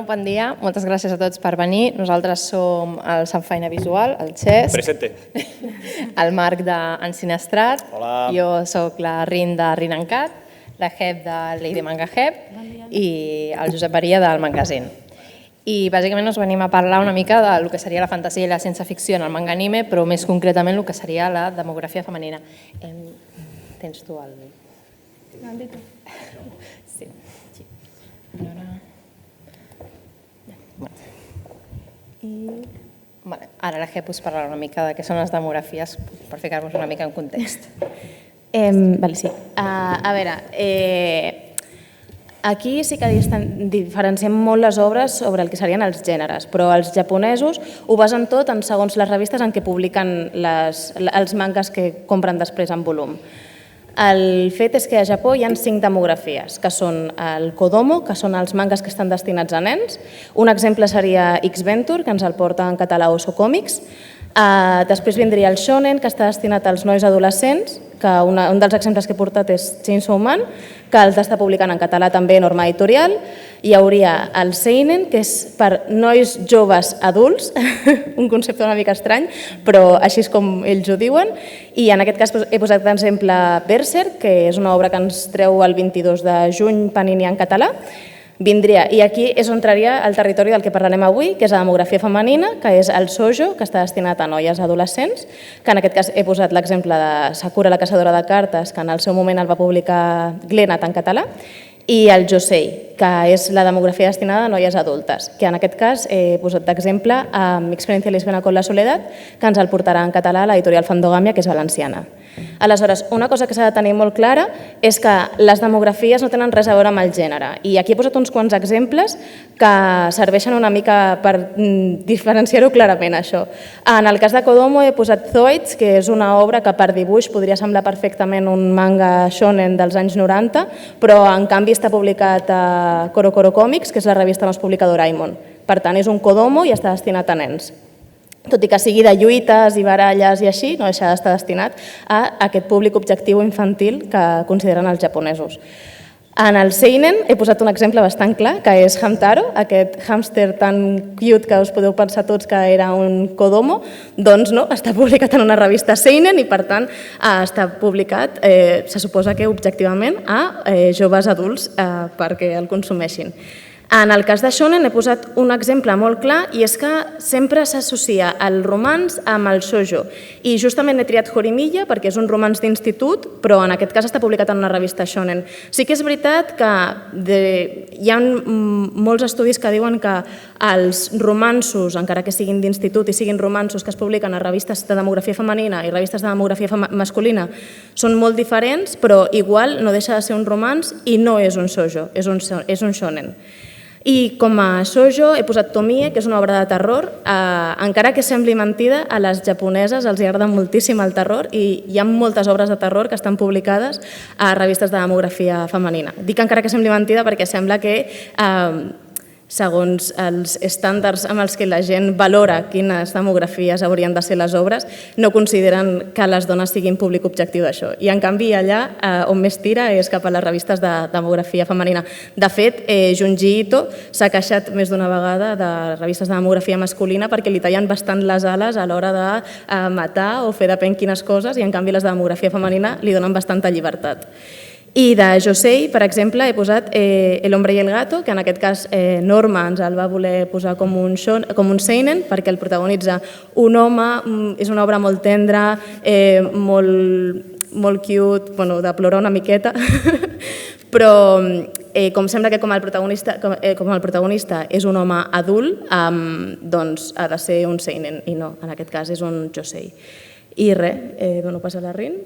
Bon dia, moltes gràcies a tots per venir. Nosaltres som el Sant Feina Visual, el Xesc. Presente. El Marc d'Ensinestrat. Hola. Jo soc la Rin de Rin en Cat, la Jep de Lady Manga Jep i el Josep Maria del Magazine. I bàsicament us venim a parlar una mica del que seria la fantasia i la ciència-ficció en el manga anime, però més concretament el que seria la demografia femenina. Tens tu el... Sí. Ara la Jep us parlarà una mica de què són les demografies per ficar-vos una mica en context. Sí. A veure, aquí sí que diferenciem molt les obres sobre el que serien els gèneres, però els japonesos ho basen tot en segons les revistes en què publiquen els mangas que compren després en volum. El fet és que a Japó hi ha 5 demografies, que són el Kodomo, que són els mangas que estan destinats a nens. Un exemple seria X-Venture, que ens el porta en català Oso Comics. Després vindria el Shonen, que està destinat als nois adolescents, que un dels exemples que he portat és Chainsaw Man, que els està publicant en català també Norma Editorial. Hi hauria el Seinen, que és per nois joves adults, un concepte una mica estrany, però així és com ells ho diuen. I en aquest cas he posat d'exemple Berserk, que és una obra que ens treu el 22 de juny Panini en català. I aquí és on entraria el territori del que parlarem avui, que és la demografia femenina, que és el shoujo, que està destinat a noies adolescents, que en aquest cas he posat l'exemple de Sakura, la caçadora de cartes, que en el seu moment el va publicar Glenat en català, i el josei, que és la demografia destinada a noies adultes, que en aquest cas he posat d'exemple amb Experiencia lesbiana con la soledad, que ens el portarà en català a l'editorial Fandogamia, que és valenciana. Aleshores, una cosa que s'ha de tenir molt clara és que les demografies no tenen res a veure amb el gènere. I aquí he posat uns quants exemples que serveixen una mica per diferenciar-ho clarament, això. En el cas de Kodomo he posat Zoids, que és una obra que per dibuix podria semblar perfectament un manga shonen dels anys 90, però en canvi està publicat a Koro Koro Comics, que és la revista on es publica Doraemon. Per tant, és un Kodomo i està destinat a nens. Tot i que sigui de lluites i baralles i així, no deixa d'estar destinat a aquest públic objectiu infantil que consideren els japonesos. En el Seinen he posat un exemple bastant clar, que és Hamtaro, aquest hàmster tan cute que us podeu pensar tots que era un Kodomo, doncs no, està publicat en una revista Seinen i per tant està publicat, se suposa que objectivament, a joves adults perquè el consumeixin. En el cas de Shonen he posat un exemple molt clar i és que sempre s'associa el romanç amb el shoujo. I justament he triat Horimiya perquè és un romanç d'institut, però en aquest cas està publicat en una revista Shonen. Sí que és veritat que hi ha molts estudis que diuen que els romanços, encara que siguin d'institut i siguin romanços que es publiquen a revistes de demografia femenina i revistes de demografia masculina, són molt diferents, però igual no deixa de ser un romanç i no és un shoujo, és un shonen. I com a shoujo he posat Tomie, que és una obra de terror. Encara que sembli mentida, a les japoneses els agrada moltíssim el terror i hi ha moltes obres de terror que estan publicades a revistes de demografia femenina. Dic encara que sembli mentida perquè sembla que, segons els estàndards amb els que la gent valora quines demografies haurien de ser les obres, no consideren que les dones siguin públic objectiu d'això. I en canvi allà on més tira és cap a les revistes de demografia femenina. De fet, Junji Ito s'ha queixat més d'una vegada de revistes de demografia masculina perquè li tallen bastant les ales a l'hora de matar o fer depèn quines coses i en canvi les de demografia femenina li donen bastanta llibertat. I de josei, per exemple, he posat El hombre y el gato, que en aquest cas Norma ens el va voler posar com un seinen perquè el protagonitza un home, és una obra molt tendra, molt cute, de plorar una miqueta, però com sembla que com el protagonista és un home adult, doncs ha de ser un seinen i no, en aquest cas és un josei. I res, dono pas a la Rin.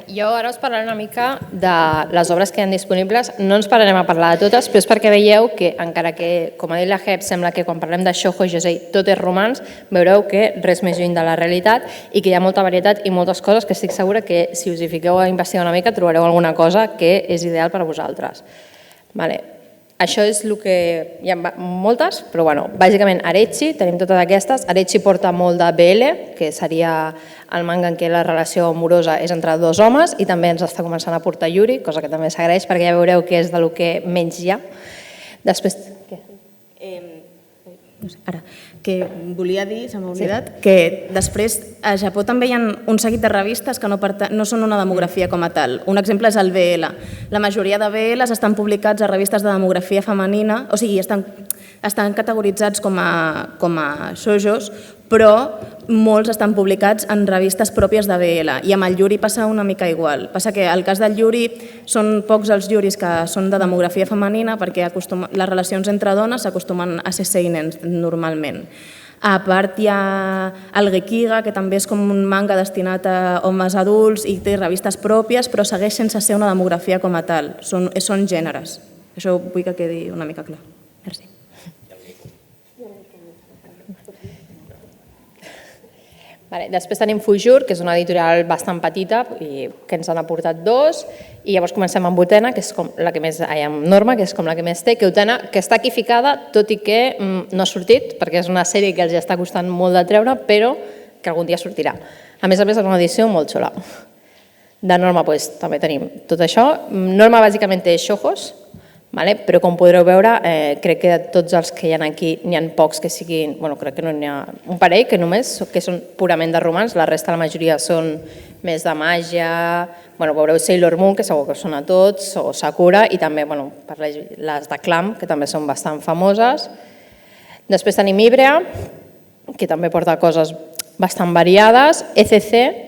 Jo ara us parlaré una mica de les obres que hi ha disponibles. No ens pararem a parlar de totes, però és perquè veieu que, encara que, com ha dit la Jep, sembla que quan parlem de shoujo i josei tot és romanç, veureu que res més lluny de la realitat i que hi ha molta varietat i moltes coses que estic segura que si us hi fiqueu a investigar una mica trobareu alguna cosa que és ideal per a vosaltres. Això és el que... Hi ha moltes, però bàsicament Arechi, tenim totes aquestes. Arechi porta molt de BL, que seria el manga en què la relació amorosa és entre dos homes, i també ens està començant a portar Yuri, cosa que també s'agraeix perquè ja veureu que és del que menys hi ha. Després... Què? Ara, que volia dir, se m'ha oblidat, que després a Japó també hi ha un seguit de revistes que no són una demografia com a tal. Un exemple és el BL. La majoria de BLs estan publicats a revistes de demografia femenina, o sigui, estan categoritzats com a shoujos, però molts estan publicats en revistes pròpies de BL. I amb el Yuri passa una mica igual. Passa que el cas del Yuri són pocs els Yuris que són de demografia femenina perquè les relacions entre dones s'acostumen a ser seinens normalment. A part hi ha el Gekiga, que també és com un manga destinat a homes adults i té revistes pròpies, però segueix sense ser una demografia com a tal. Són gèneres. Això vull que quedi una mica clar. Merci. Després tenim Fujur, que és una editorial bastant petita i que ens han aportat 2, i llavors comencem amb Utena, que és com la que més... amb Norma, que és com la que més té, que Utena, que està aquí ficada, tot i que no ha sortit, perquè és una sèrie que els està costant molt de treure, però que algun dia sortirà. A més, és una edició molt xula. De Norma també tenim tot això. Norma bàsicament té shoujos, però com podreu veure, crec que de tots els que hi ha aquí n'hi ha pocs que siguin, crec que no n'hi ha un parell que només que són purament de romans, la resta la majoria són més de màgia, veureu Sailor Moon, que segur que us sona a tots, o Sakura, i també les de Clam, que també són bastant famoses. Després tenim Ibrea, que també porta coses bastant variades, ECC,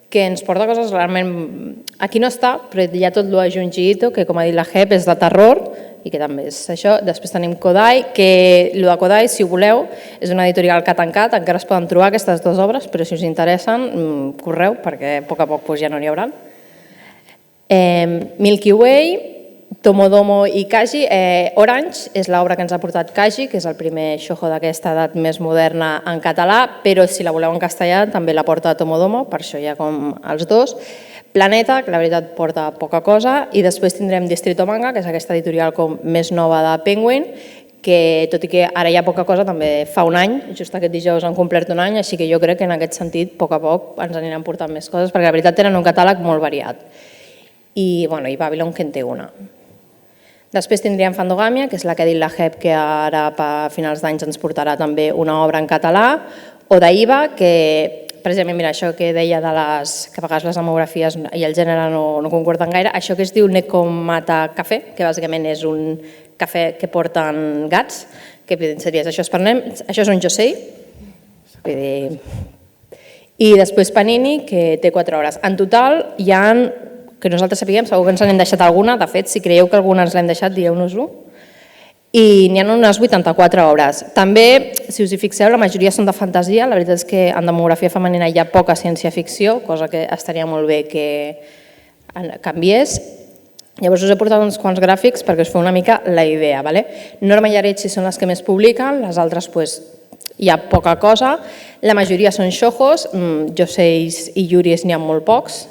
que ens porta coses realment... Aquí no està, però hi ha tot lo de Junji Ito, que com ha dit la Jep, és de terror, i que també és això. Després tenim Kodai, que lo de Kodai, si ho voleu, és una editorial que ha tancat, encara es poden trobar aquestes 2 obres, però si us interessen, correu, perquè a poc ja no n'hi haurà. Milky Way, Tomodomo i Kaji. Orange és l'obra que ens ha portat Kaji, que és el primer shoujo d'aquesta edat més moderna en català, però si la voleu en castellà també la porta Tomodomo, per això hi ha com els 2. Planeta, que la veritat porta poca cosa, i després tindrem Distrito Manga, que és aquesta editorial com més nova de Penguin, que tot i que ara hi ha poca cosa, també fa un any, just aquest dijous han complert un any, així que jo crec que en aquest sentit, a poc ens aniran portant més coses, perquè la veritat tenen un catàleg molt variat. I Babylon, que en té una. Després tindríem Fandogamia, que és la que ha dit la Jep, que ara a finals d'anys ens portarà també una obra en català, o d'Iva, que precisament, mira, això que deia que a vegades les demografies i el gènere no concorden gaire, això que es diu Nekomata Café, que bàsicament és un cafè que porten gats, que seria això és un josei, i després Panini, que té 4 obres. En total hi ha, que nosaltres sapiguem, segur que ens n'hem deixat alguna, de fet, si creieu que alguna ens l'hem deixat, dieu-nos-ho, i n'hi ha unes 84 obres. També, si us hi fixeu, la majoria són de fantasia, la veritat és que en demografia femenina hi ha poca ciència-ficció, cosa que estaria molt bé que canviés. Llavors us he portat uns quants gràfics perquè us feu una mica la idea. Norma i Arechi són les que més publiquen, les altres hi ha poca cosa, la majoria són shoujos, joseis i yuris n'hi ha molt pocs,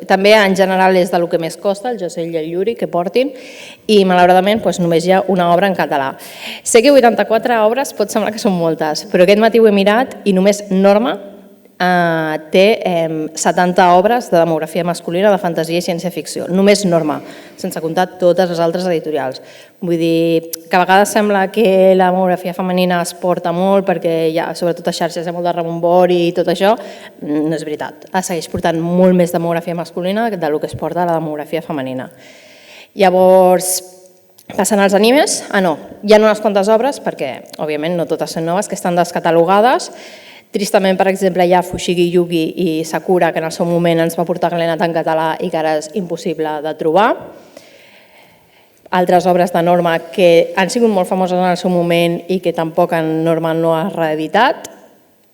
també en general és del que més costa, el josei i el yuri que portin, i malauradament només hi ha una obra en català. Sé que 84 obres pot semblar que són moltes, però aquest matí ho he mirat i només Norma té 70 obres de demografia masculina, de fantasia i ciència-ficció. Només Norma, sense comptar totes les altres editorials. Vull dir que a vegades sembla que la demografia femenina es porta molt perquè sobretot a xarxes hi ha molt de rebombori i tot això. No és veritat. Es segueix portant molt més demografia masculina del que es porta la demografia femenina. Llavors, passen als animes. No, hi ha unes quantes obres, perquè òbviament no totes són noves, que estan descatalogades. Tristament, per exemple, hi ha Fushigi Yugi i Sakura, que en el seu moment ens va portar Glenat en català i que ara és impossible de trobar. Altres obres de Norma que han sigut molt famoses en el seu moment i que tampoc en Norma no ha reeditat.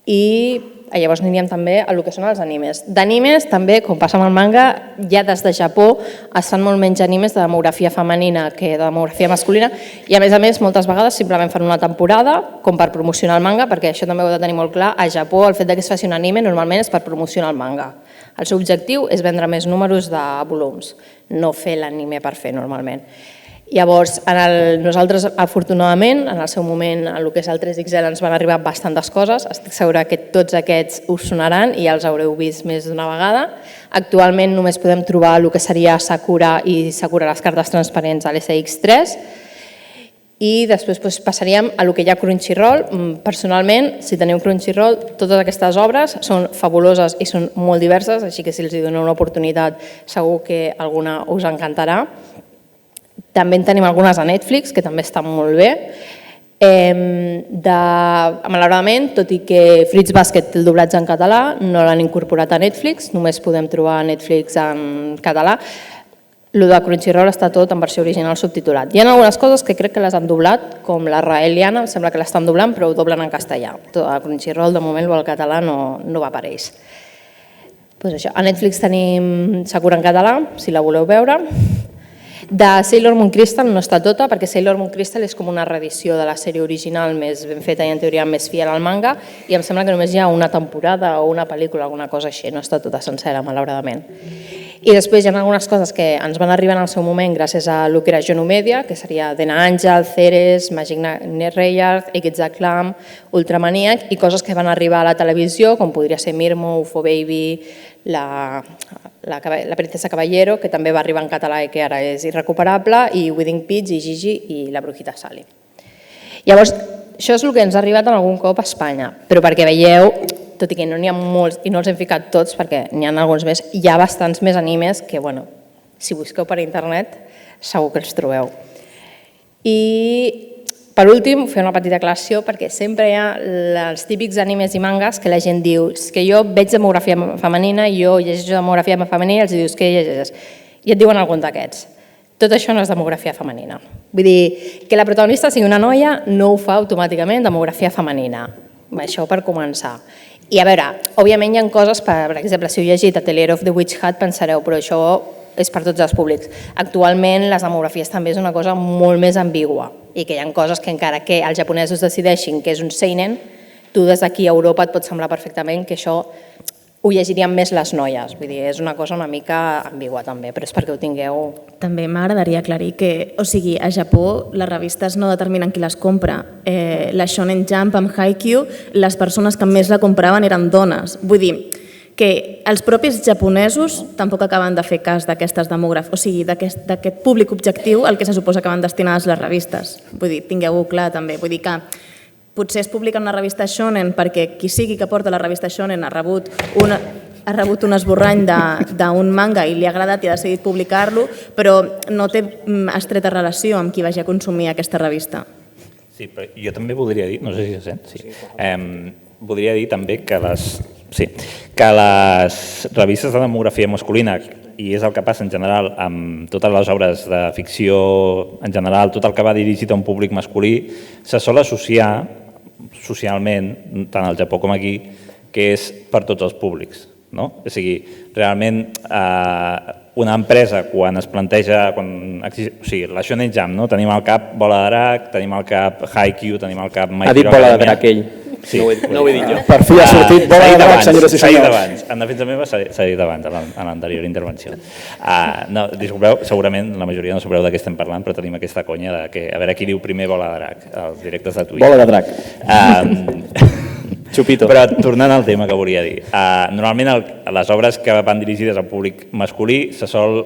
I llavors aniríem també a lo que són els animes. D'animes també, com passa amb el manga, ja des de Japó es fan molt menys animes de demografia femenina que de demografia masculina i a més, moltes vegades simplement fan una temporada com per promocionar el manga, perquè això també ho heu de tenir molt clar, a Japó el fet que es faci un anime normalment és per promocionar el manga. El seu objectiu és vendre més números de volums, no fer l'anime per fer normalment. Llavors, nosaltres, afortunadament, en el seu moment, en el que és el 3XL, ens van arribar bastantes coses. Estic segura que tots aquests us sonaran i ja els haureu vist més d'una vegada. Actualment només podem trobar el que seria Sakura i Sakura les cartes transparents a l'SX3. I després passaríem a lo que hi ha a Crunchyroll. Personalment, si teniu Crunchyroll, totes aquestes obres són fabuloses i són molt diverses, així que si els doneu una oportunitat segur que alguna us encantarà. També en tenim algunes a Netflix, que també estan molt bé. Malauradament, tot i que Fruits Basket té el doblatge en català, no l'han incorporat a Netflix, només podem trobar Netflix en català. El de Crunchyroll està tot en versió original subtitulat. Hi ha algunes coses que crec que les han doblat, com la Raeliana, sembla que l'estan doblant, però ho doblen en castellà. A Crunchyroll, de moment, el català no va per ells. A Netflix tenim Sakura en català, si la voleu veure. De Sailor Moon Crystal no està tota, perquè Sailor Moon Crystal és com una reedició de la sèrie original més ben feta i en teoria més fiel al manga, i em sembla que només hi ha una temporada o una pel·lícula, alguna cosa així, no està tota sencera, malauradament. I després hi ha algunes coses que ens van arribar en el seu moment gràcies a el que era Juno Media, que seria Dena Angel, Ceres, Magic Knight Rayard, Ekiza Clam, Ultramaniac, i coses que van arribar a la televisió, com podria ser Mirmo, UFO Baby, la Princesa Caballero, que també va arribar en català i que ara és irrecuperable, i Wedding Peach, i Gigi i la Brujita Sally. Llavors, això és el que ens ha arribat algun cop a Espanya, però perquè veieu, tot i que no n'hi ha molts, i no els hem ficat tots perquè n'hi ha alguns més, hi ha bastants més animes que, si busqueu per internet, segur que els trobeu. I, per últim, fer una petita aclaració, perquè sempre hi ha els típics animes i mangas que la gent diu que jo veig demografia femenina, jo llegeixo demografia femenina i els dius que llegeixes. I et diuen algun d'aquests. Tot això no és demografia femenina. Vull dir, que la protagonista sigui una noia no ho fa automàticament demografia femenina. Això per començar. I a veure, òbviament hi ha coses, per exemple, si heu llegit Atelier of the Witch Hat, pensareu, però això és per tots els públics. Actualment les demografies també és una cosa molt més ambigua i que hi ha coses que encara que els japonesos decideixin que és un seinen, tu des d'aquí a Europa et pot semblar perfectament que això ho llegirien més les noies. Vull dir, és una cosa una mica ambigua també, però és perquè ho tingueu... També m'agradaria aclarir que, a Japó les revistes no determinen qui les compra. La Shonen Jump amb Haikyuu, les persones que més la compraven eren dones. Vull dir que els propis japonesos tampoc acaben de fer cas d'aquestes demografies, d'aquest públic objectiu al que se suposa que van destinades les revistes. Vull dir, tingueu-ho clar també. Vull dir que potser es publica una revista shonen perquè qui sigui que porta la revista shonen ha rebut un esborrany d'un manga i li ha agradat i ha decidit publicar-lo, però no té estreta relació amb qui vagi a consumir aquesta revista. Sí, però jo també voldria dir, no sé si se sent, sí. Voldria dir també que les revistes de demografia masculina, i és el que passa en general amb totes les obres de ficció en general, tot el que va dirigit a un públic masculí, se sol associar socialment, tant al Japó com aquí, que és per tots els públics. És a dir, realment una empresa quan es planteja, la Shonen Jump, tenim al cap Bola de Drac, tenim al cap Haikyuu, tenim al cap My Hero Academia. Ha dit Bola de Drac ell. No ho he dit jo. Per fi ha sortit Bola de Drac, senyores i senyors. En defensa meva s'ha dit abans, en l'anterior intervenció. Disculpeu, segurament la majoria no sabreu de què estem parlant, però tenim aquesta conya de que a veure qui diu primer Bola de Drac, als directes de Twitch. Bola de Drac. Xupito. Però tornant al tema que volia dir, normalment les obres que van dirigides al públic masculí se sol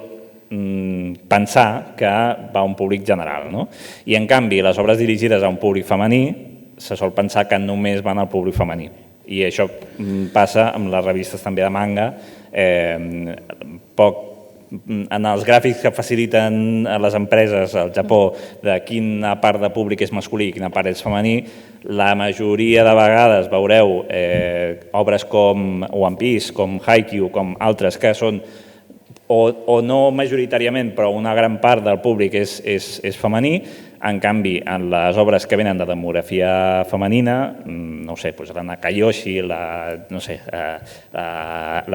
pensar que va a un públic general, no? I en canvi les obres dirigides a un públic femení se sol pensar que només van al públic femení. I això passa amb les revistes també de manga. En els gràfics que faciliten a les empreses al Japó de quina part de públic és masculí i quina part és femení, la majoria de vegades veureu obres com One Piece, com Haikyuu, com altres que són o no majoritàriament, però una gran part del públic és femení. En canvi, en les obres que venen de demografia femenina, no ho sé, la Nakayoshi, la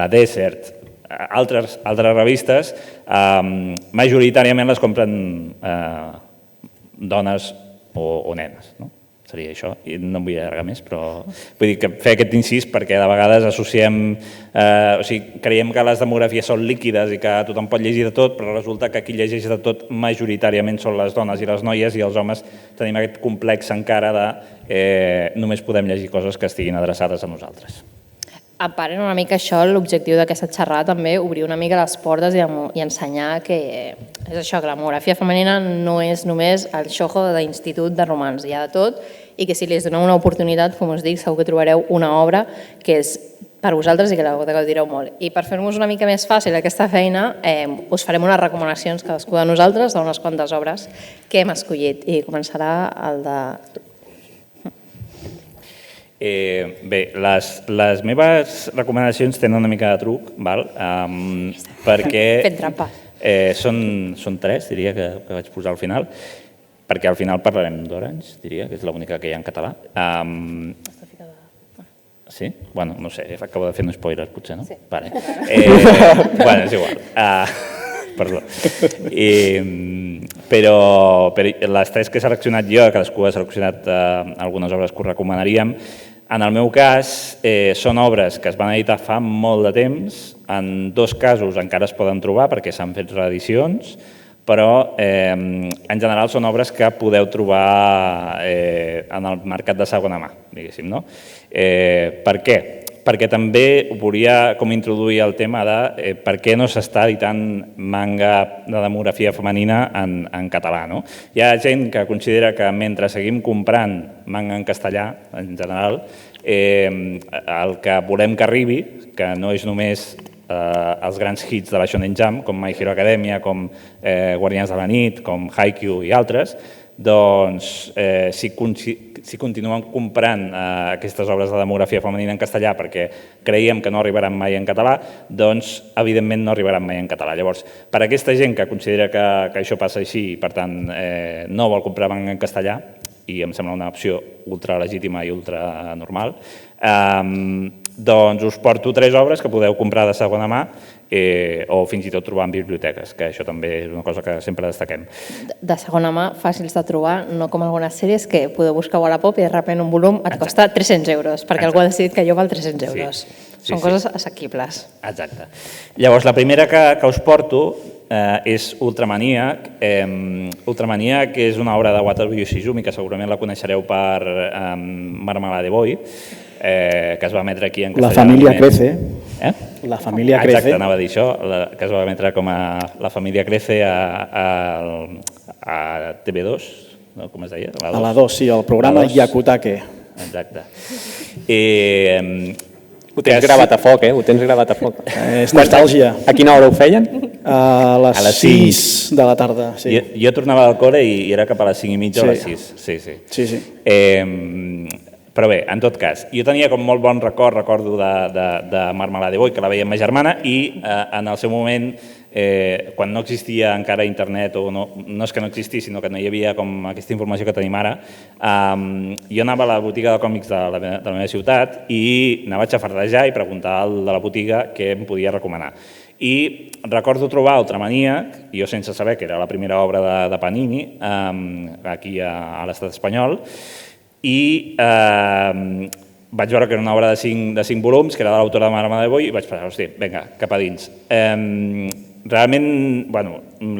Desert, altres revistes, majoritàriament les compren dones o nenes. Seria això, i no em vull allargar més, però vull dir que fer aquest incís perquè de vegades associem, creiem que les demografies són líquides i que tothom pot llegir de tot, però resulta que qui llegeix de tot majoritàriament són les dones i les noies, i els homes tenim aquest complex encara de només podem llegir coses que estiguin adreçades a nosaltres. a part una mica això, l'objectiu d'aquesta xerrada també, obrir una mica les portes i ensenyar que és això, que la demografia femenina no és només el xojo d'institut de romans, hi ha de tot, i que si li doneu una oportunitat, com us dic, segur que trobareu una obra que és per vosaltres i que la gaudireu molt. I per fer-nos una mica més fàcil aquesta feina, us farem unes recomanacions cadascú de nosaltres d'unes quantes obres que hem escollit. I començarà el de... Bé, les meves recomanacions tenen una mica de truc, perquè... Fent trampa. Són tres, diria, que vaig posar al final, perquè al final parlarem d'Orange, diria, que és l'única que hi ha en català. Sí? Bueno, no sé, acabo de fer un spoiler, potser, no? Sí. Vale. Bueno, és igual. Perdó. Però les tres que he seleccionat jo, cadascú ha seleccionat algunes obres que us recomanaríem, en el meu cas són obres que es van editar fa molt de temps, en dos casos encara es poden trobar perquè s'han fet reedicions, però en general són obres que podeu trobar en el mercat de segona mà, diguéssim, no? Per què? Perquè també volia com introduir el tema de per què no s'està editant manga de demografia femenina en català, no? Hi ha gent que considera que mentre seguim comprant manga en castellà, en general, el que volem que arribi, que no és només els grans hits de la Shonen Jump, com My Hero Academia, com Guardians de la Nit, com Haikyuu i altres, doncs si continuem comprant aquestes obres de demografia femenina en castellà perquè creiem que no arribaran mai en català, doncs evidentment no arribaran mai en català. Llavors, per a aquesta gent que considera que això passa així i per tant no vol comprar manga en castellà, i em sembla una opció ultra legítima i ultra normal, doncs us porto tres obres que podeu comprar de segona mà o fins i tot trobar en biblioteques, que això també és una cosa que sempre destaquem. De segona mà, fàcils de trobar, no com algunes sèries que podeu buscar a Wallapop i de sobte un volum et costa 300 euros, perquè algú ha decidit que allò val 300 euros. Són coses assequibles. Exacte. Llavors, la primera que us porto és Ultramanníac. Ultramanníac és una obra de Wataru Yoshizumi, que segurament la coneixereu per Marmalade Boy, que es va emetre aquí en castellà. La família crece. La família crece. Exacte, anava a dir això, que es va emetre com a La família crece a TV2, com es deia? A la 2, sí, el programa Yakutake. Exacte. Ho tens gravat a foc, Ho tens gravat a foc. És nostàlgia. A quina hora ho feien? A les 6 de la tarda, sí. Jo tornava del col·le i era cap a les 5:30 o les 6. Sí. Però bé, en tot cas, jo tenia com molt bon recordo de Marmalade Boy, que la veia amb ma germana, i en el seu moment, quan no existia encara internet, o no és que no existís, sinó que no hi havia com aquesta informació que tenim ara, jo anava a la botiga de còmics de la meva ciutat i anava a xafardejar i preguntar al de la botiga què em podia recomanar. I recordo trobar Ultramanníac, jo sense saber que era la primera obra de Panini, aquí a l'estat espanyol, i vaig veure que era una obra de 5 volums, que era de l'autora de Marmalade Boy, i vaig pensar, hosti, vinga, cap a dins. Realment,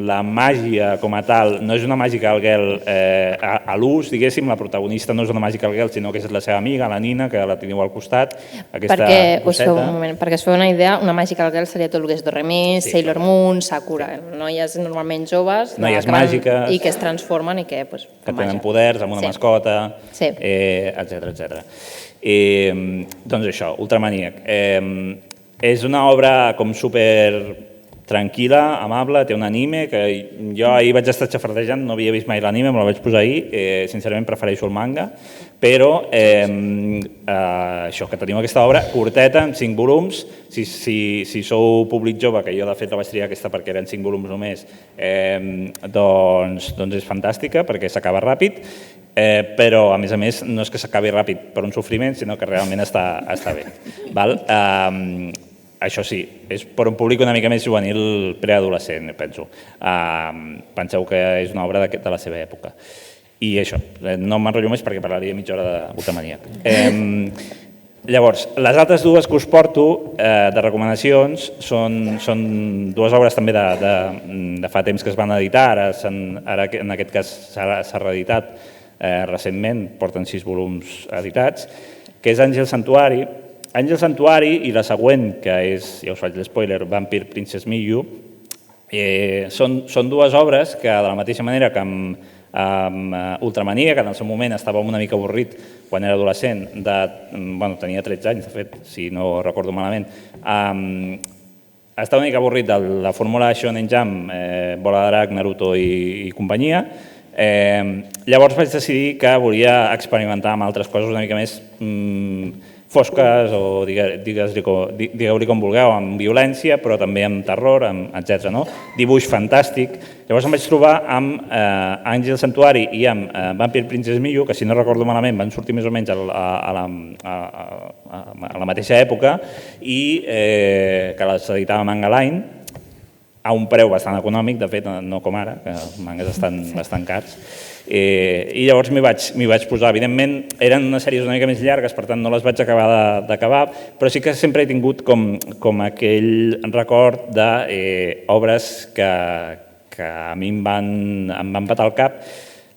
la màgia com a tal no és una Magical Girl a l'ús, diguéssim, la protagonista no és una Magical Girl, sinó que és la seva amiga, la Nina, que la teniu al costat. Perquè us feu una idea, una Magical Girl seria tot el que és Doremi, Sailor Moon, Sakura, noies normalment joves, noies màgiques, i que es transformen i que tenen poders, amb una mascota, etc. Doncs això, Ultramanníac. És una obra com super tranquil·la, amable, té un anime que jo ahir vaig estar xafardejant, no havia vist mai l'anime, me la vaig posar ahir, sincerament prefereixo el manga, però això, que tenim aquesta obra curteta, en 5 volums, si sou públic jove, que jo de fet la vaig triar aquesta perquè eren 5 volums només, doncs és fantàstica perquè s'acaba ràpid, però a més no és que s'acabi ràpid per un sofriment, sinó que realment està bé. Això sí, és per un públic una mica més juvenil, preadolescent, penso. Penseu que és una obra de la seva època. I això, no m'enrotllo més perquè parlaria mitja hora d'Ultramanníac. Llavors, les altres dues que us porto de recomanacions són dues obres també de fa temps que es van editar, ara en aquest cas s'ha reeditat recentment, porten 6 volums editats, que és Àngel Santuari, Àngel Santuari i la següent, que és, ja us faig l'espoiler, Vampire Princess Miyu, són dues obres que, de la mateixa manera que amb Ultramania, que en el seu moment estava una mica avorrit quan era adolescent, tenia 13 anys, de fet, si no recordo malament, estava una mica avorrit de la fórmula Shonen Jump, Bola de Drac, Naruto i companyia. Llavors vaig decidir que volia experimentar amb altres coses una mica més fosques o digueu-li com vulgueu, amb violència, però també amb terror, etc. Dibuix fantàstic. Llavors em vaig trobar amb Àngel Santuari i amb Vampire Princess Miyu, que si no recordo malament van sortir més o menys a la mateixa època i que les editava Manga Line a un preu bastant econòmic, de fet, no com ara, que els mangas estan bastant cars. I llavors m'hi vaig posar. Evidentment, eren unes sèries una mica més llargues, per tant no les vaig acabar d'acabar, però sí que sempre he tingut com aquell record d'obres que a mi em van patar el cap.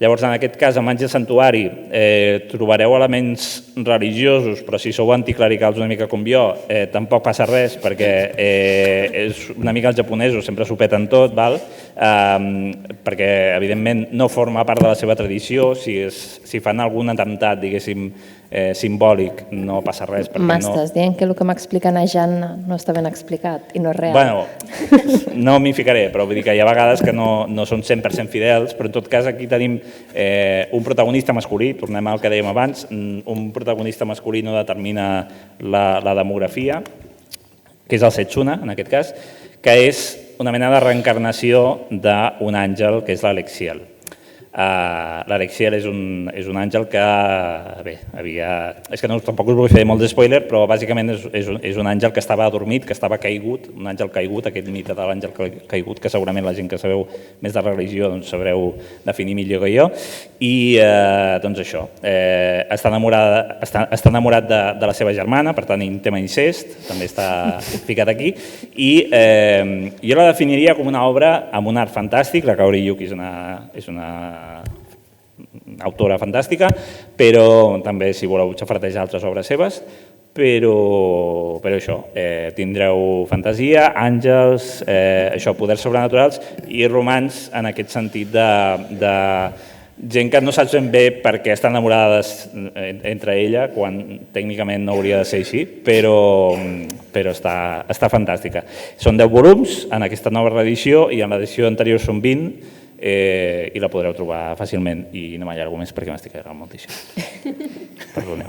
Llavors, en aquest cas, amb Àngel Santuari, trobareu elements religiosos, però si sou anticlericals una mica com jo, tampoc passa res, perquè és una mica els japonesos, sempre s'ho peten tot, perquè, evidentment, no forma part de la seva tradició. Si fan algun atemptat, diguéssim, simbòlic, no passa res. M'estàs dient que el que m'explica a Janna no està ben explicat i no és real? Bueno, no m'hi ficaré, però vull dir que hi ha vegades que no són 100% fidels, però en tot cas aquí tenim un protagonista masculí, tornem al que dèiem abans, un protagonista masculí no determina la demografia, que és el Setsuna, en aquest cas, que és una mena de reencarnació d'un àngel, que és l'Alexiel. L'Alexiel és un àngel que, bé, és que tampoc us vull fer molt d'espoiler, però bàsicament és un àngel que estava adormit, que estava caigut, un àngel caigut, aquest mite de l'àngel caigut, que segurament la gent que sabeu més de religió sabreu definir millor que jo, i doncs això, està enamorat de la seva germana, per tant, tema incest, també està ficat aquí, i jo la definiria com una obra amb un art fantàstic. La Kaori Yuki és una autora fantàstica, però també, si voleu, xafardejar altres obres seves, però això, tindreu fantasia, àngels, poders sobrenaturals i romans en aquest sentit de gent que no saps ben bé per què estan enamorades entre ella, quan tècnicament no hauria de ser així, però està fantàstica. Són 10 volums en aquesta nova reedició i en l'edició anterior són 20, i la podreu trobar fàcilment, i no m'allargo més perquè m'estic allargant moltíssim. Perdoneu.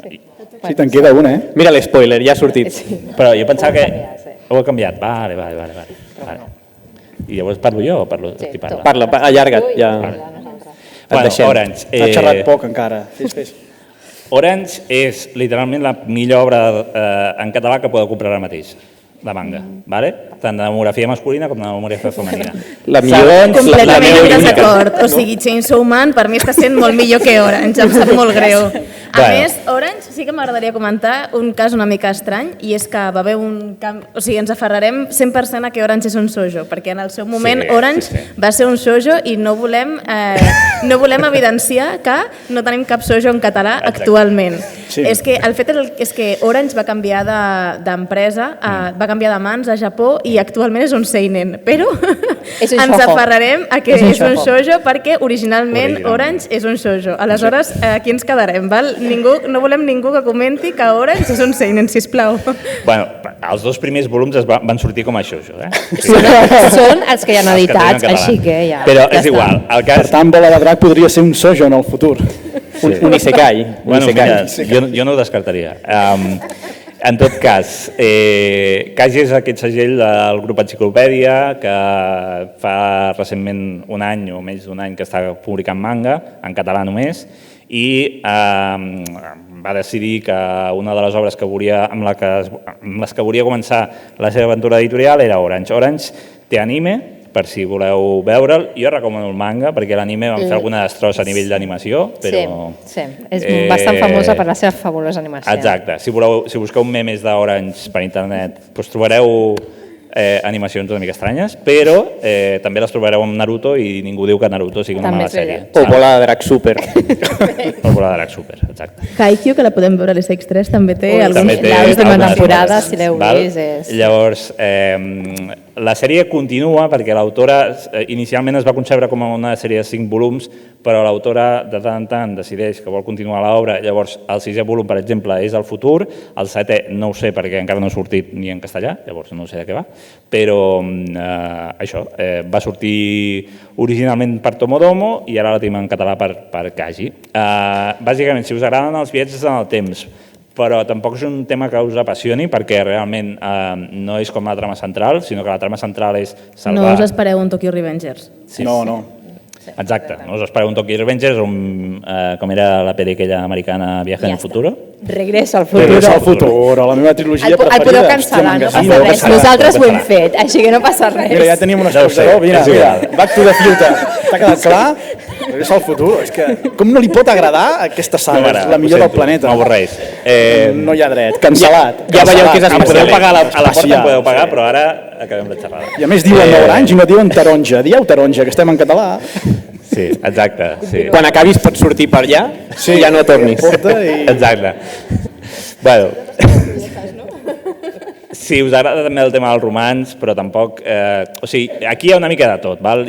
Sí, te'n queda una, Mira l'espoiler, ja ha sortit. Però jo pensava que ho he canviat. Vale. I llavors parlo jo o parlo qui parla? Parla, allarga't, ja. Orange. Ha xerrat poc encara. Fes. Orange és literalment la millor obra en català que podeu comprar ara mateix, de manga, tant de demografia masculina com de demografia femenina. La millor... Completament en desacord. O sigui, Chainsaw Man per mi està sent molt millor que Orange, em sap molt greu. A més, Orange sí que m'agradaria comentar un cas una mica estrany, i és que va haver un canvi... O sigui, ens aferrarem 100% a que Orange és un shoujo, perquè en el seu moment Orange va ser un shoujo i no volem evidenciar que no tenim cap shoujo en català actualment. És que el fet és que Orange va canviar d'empresa, va canviar de mans a Japó i actualment és un seinen, però ens aferrarem a que és un shoujo perquè originalment Orange és un shoujo. Aleshores, aquí ens quedarem, val? No volem ningú que comenti que Orange és un seinen, sisplau. Bueno, els 2 primers volums van sortir com a shoujo, Són els que ja han editats, així que ja... Però és igual. Per tant, Bola de Drac podria ser un shoujo en el futur. Un isekai. Jo no ho descartaria. En tot cas, Kaji és aquest segell del grup Enciclopèdia, que fa recentment un any o menys d'un any que està publicant manga, en català només, i va decidir que una de les obres amb les que volia començar la seva aventura editorial era Orange. Orange té anime, per si voleu veure'l. Jo recomano el manga, perquè l'anime van fer alguna destrossa a nivell d'animació, però... Sí, és bastant famosa per la seva fabulosa animació. Exacte. Si busqueu memes d'Orange per internet, trobareu animacions una mica estranyes, però també les trobareu amb Naruto i ningú diu que Naruto sigui una També mala és sèrie. O Bola de Drac Super. O Bola de Drac Super, exacte. Haikyuu, que la podem veure a l'SX3, també té També té l'última algunes temporada, coses, si l'heu val? vist, és- Llavors, la sèrie continua perquè l'autora inicialment es va concebre com una sèrie de 5 volums, però l'autora de tant en tant decideix que vol continuar l'obra. Llavors, el 6è volum, per exemple, és el futur, el 7è no ho sé perquè encara no ha sortit ni en castellà, llavors no sé de què va, però això, va sortir originalment per Tomodomo i ara la tenim en català per Kaji. Bàsicament, si us agraden els viatges en el temps, però tampoc és un tema que us apassioni perquè realment no és com la trama central, sinó que la trama central és salvar... No us espereu un Tokyo Revengers. Sí, No, sí. no. Exacte, no us espereu un Tokyo Revengers, com era la pel·li aquella americana Viaje en el futuro. Regreso al Però futur. és el futur, la meva trilogia El preferida. podeu Hòstia, cancel·lar, no m'engasina. passa res. cancel·lar, Nosaltres ho podeu hem fet, així que no passa res. Mira, ja tenim un Ja ho sé, escoltador. Mira, és mira, igual. Back to the Future. T'ha quedat clar? És el futur. És que com no li pot agradar aquesta saga? És la millor del planeta. M'avorreix. No hi ha dret. Cancel·lat. Ja veieu que és Em podeu especial. pagar a la porta, em Especial. podeu pagar, però ara acabem la xerrada. I a més diuen orange i no diuen taronja. Dieu taronja, que estem en català. Sí, exacte. Sí. Quan acabis pots sortir per allà i ja no tornis. Porta i... Exacte. Bueno, sí, us agrada també el tema del romans, però tampoc... o sigui, aquí hi ha una mica de tot, val?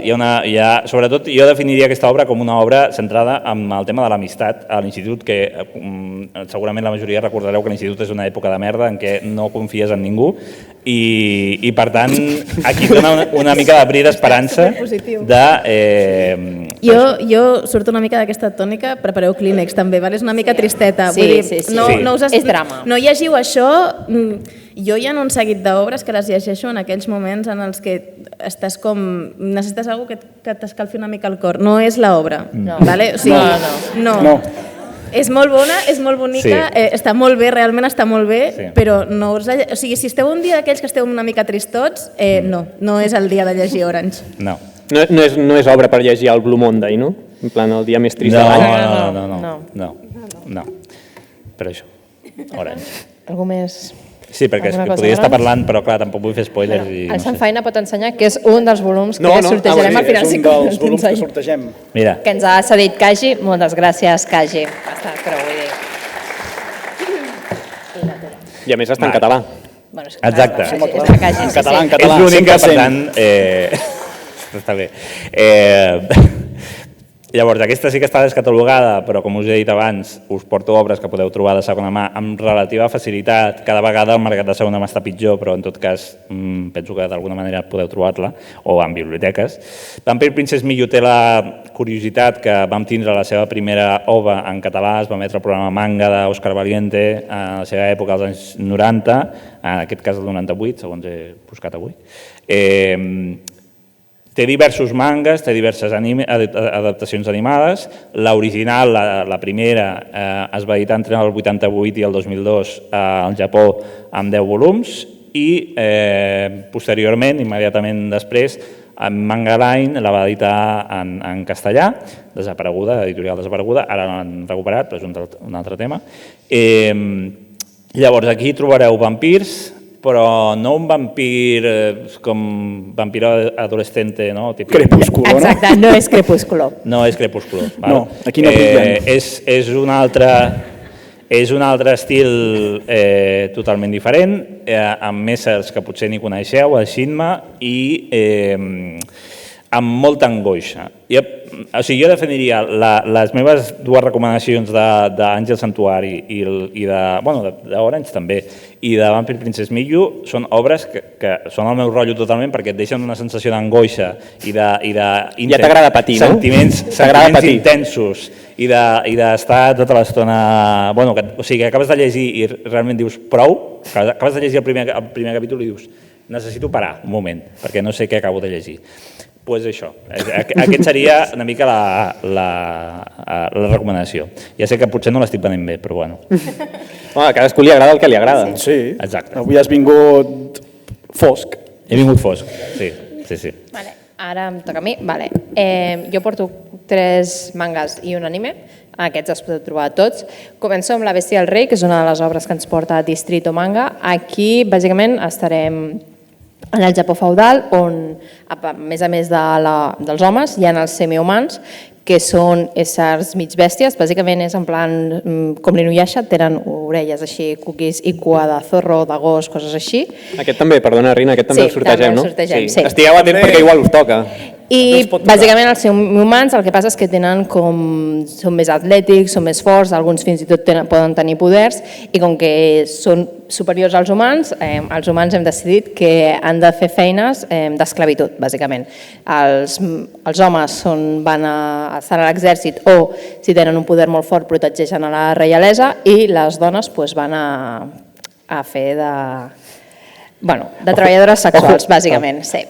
Sobretot jo definiria aquesta obra com una obra centrada en el tema de l'amistat a l'institut, que segurament la majoria recordareu que l'institut és una època de merda en què no confies en ningú i per tant, aquí et dona una mica de bri d'esperança de... Jo surto una mica d'aquesta tònica, prepareu Kleenex també, val? És una mica tristeta. Sí, vull dir, sí, sí. No, Sí. no us És drama. No llegiu això. Jo hi ha un seguit d'obres que les llegeixo en aquells moments en els que estàs com... necessites algú que t'escalfi una mica el cor. No és l'obra, vale? O sigui, no. És molt bona, és molt bonica, Sí. està molt bé, realment està molt bé, Sí. però no us o sigui, si esteu un dia d'aquells que esteu una mica tristots, no és el dia de llegir Orange. No. No és obra per llegir el Blue Monday, no? En plan, el dia més trist de l'any. No. Per això. Orange. Algú més? Sí, perquè és Alguna que cosa podria estar abans? parlant, però clar, tampoc vull fer spoilers. i El no Sant sé. Faina pot ensenyar que és un dels volums que No, sortejarem al final. És un dels volums que sortegem. Mira, Que ens ha cedit Kaji. Moltes gràcies, Kaji. Basta, però vull dir... I a més està en català. Bueno, és Exacte. És de Kaji, En català, en és català. l'únic que, per 100%. tant... Està bé. Llavors, aquesta sí que està descatalogada, però com us he dit abans, us porto obres que podeu trobar de segona mà amb relativa facilitat. Cada vegada el mercat de segona mà està pitjor, però en tot cas penso que d'alguna manera podeu trobar-la, o en biblioteques. Vampire Princess Miyu té la curiositat que vam tindre la seva primera ova en català, es va emetre el programa Manga d'Òscar Valiente a la seva època, als anys 90, en aquest cas el 98, segons he buscat avui. Té diversos mangas, té diverses adaptacions animades. L'original, la primera, es va editar entre el 88 i el 2002 al Japó amb 10 volums i posteriorment, immediatament després, Manga Line la va editar en castellà, desapareguda, editorial desapareguda, ara l'han recuperat, però és un altre tema. Llavors, aquí trobareu vampirs, però no un vampir com vampiro adolescente, no? Crepúsculo, no? Exacte, no és Crepúsculo. No és Crepúsculo. Val? No, aquí no brillen. És un altre estil totalment diferent, amb éssers que potser ni coneixeu, el Shinma, i amb molta angoixa. O sigui, jo definiria les meves dues recomanacions d'Àngel Santuari i d'Orange també, i de Vampire Princess Miyu, són obres que són el meu rotllo totalment perquè et deixen una sensació d'angoixa i de Ja t'agrada patir, no? sentiments intensos i d'estar tota l'estona... O sigui, que acabes de llegir i realment dius prou, acabes de llegir el primer capítol i dius necessito parar un moment perquè no sé què acabo de llegir. Doncs això, aquest seria una mica la recomanació. Ja sé que potser no l'estic venent bé, però bueno. A cadascú li agrada el que li agrada. Sí. Exacte. Avui has vingut fosc. He vingut fosc, sí. Vale. Ara em toca a mi. Vale. Jo porto 3 mangas i un anime. Aquests els podeu trobar tots. Començo amb La bèstia del rei, que és una de les obres que ens porta Distrito Manga. Aquí, bàsicament, estarem en el Japó feudal, on, a més dels homes, hi ha els semihumans, que són éssers mig bèsties, bàsicament és en plan com l'Inuyasha, tenen orelles així, cuquis i cua de zorro, de gos, coses així. Aquest també, perdona Rina, aquest també el sortegem, no? Sí, també el sortegem, sí. Estigueu atents perquè igual us toca. I bàsicament els semihumans el que passa és que són més atlètics, són més forts, alguns fins i tot poden tenir poders, i com que són superiors als humans hem decidit que han de fer feines d'esclavitud, bàsicament. Els homes estan a l'exèrcit o, si tenen un poder molt fort, protegeixen a la reialesa, i les dones van a fer de treballadores sexuals, bàsicament, sí.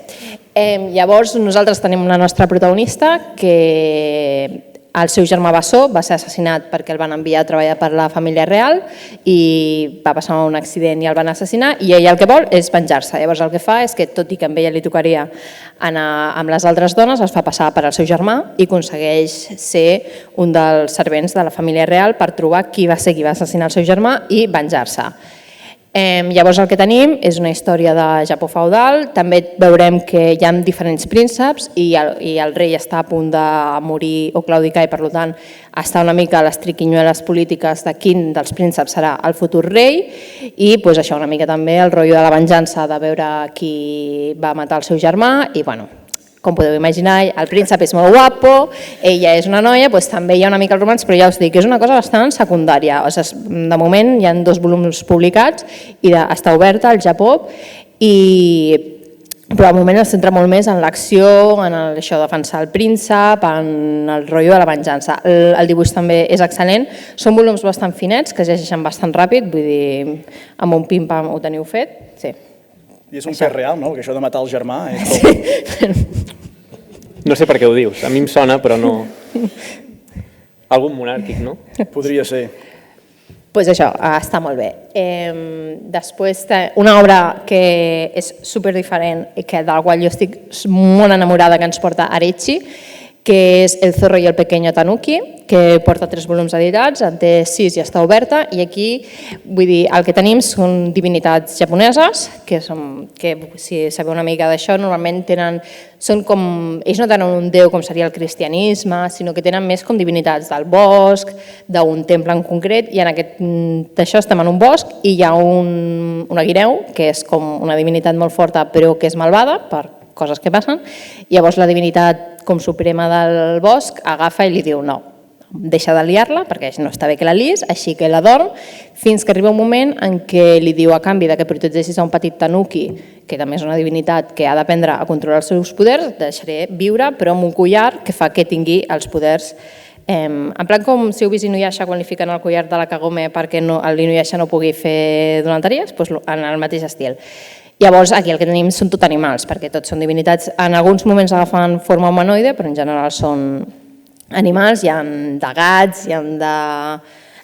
Llavors, nosaltres tenim la nostra protagonista, que el seu germà Bassó va ser assassinat perquè el van enviar a treballar per la família real i va passar un accident i el van assassinar, i ella el que vol és venjar-se. Llavors el que fa és que, tot i que a ella li tocaria anar amb les altres dones, es fa passar per al seu germà i aconsegueix ser un dels servents de la família real per trobar qui va ser qui va assassinar el seu germà i venjar-se. Llavors el que tenim és una història de Japó feudal, també veurem que hi ha diferents prínceps i el rei està a punt de morir o claudicar, i per tant està una mica a les triquinyueles polítiques de quin dels prínceps serà el futur rei, i això una mica també el rotllo de la venjança, de veure qui va matar el seu germà. I com podeu imaginar, el príncep és molt guapo, ella és una noia, també hi ha una mica el romanç, però ja us dic, és una cosa bastant secundària. De moment hi ha 2 volums publicats i està oberta al Japó, però al moment es centra molt més en l'acció, en això de defensar el príncep, en el rotllo de la venjança. El dibuix també és excel·lent, són volums bastant finets, que es llegeixen bastant ràpid, vull dir, amb un pim-pam ho teniu fet, sí. I és un fet real, no? Que això de matar el germà és No sé per què ho dius, a mi em sona, però no... Algun monàrquic, no? Podria ser. Doncs això, està molt bé. Després, una obra que és superdiferent i de la qual jo estic molt enamorada, que ens porta Arechi, que és El zorro i el pequeño tanuki, que porta 3 volums editats, en té 6 i està oberta, i aquí, vull dir, el que tenim són divinitats japoneses, que si sabeu una mica d'això, normalment són com, ells no tenen un déu com seria el cristianisme, sinó que tenen més com divinitats del bosc, d'un temple en concret, i en d'això estem en un bosc i hi ha una guineu, que és com una divinitat molt forta però que és malvada per coses que passen. Llavors la divinitat com suprema del bosc agafa i li diu no, deixa de liar-la perquè no està bé que la liis, així que l'adorm, fins que arriba un moment en què li diu, a canvi de que protegeixis a un petit tanuki, que també és una divinitat que ha d'aprendre a controlar els seus poders, deixaré viure però amb un collar que fa que tingui els poders. En plan com si heu vist Inuyasha quan li fiquen el collar de la Kagome perquè l'Inuyasha no pugui fer donateries, en el mateix estil. Llavors, aquí el que tenim són tot animals, perquè tots són divinitats. En alguns moments agafen forma humanoide, però en general són animals. Hi ha de gats, hi ha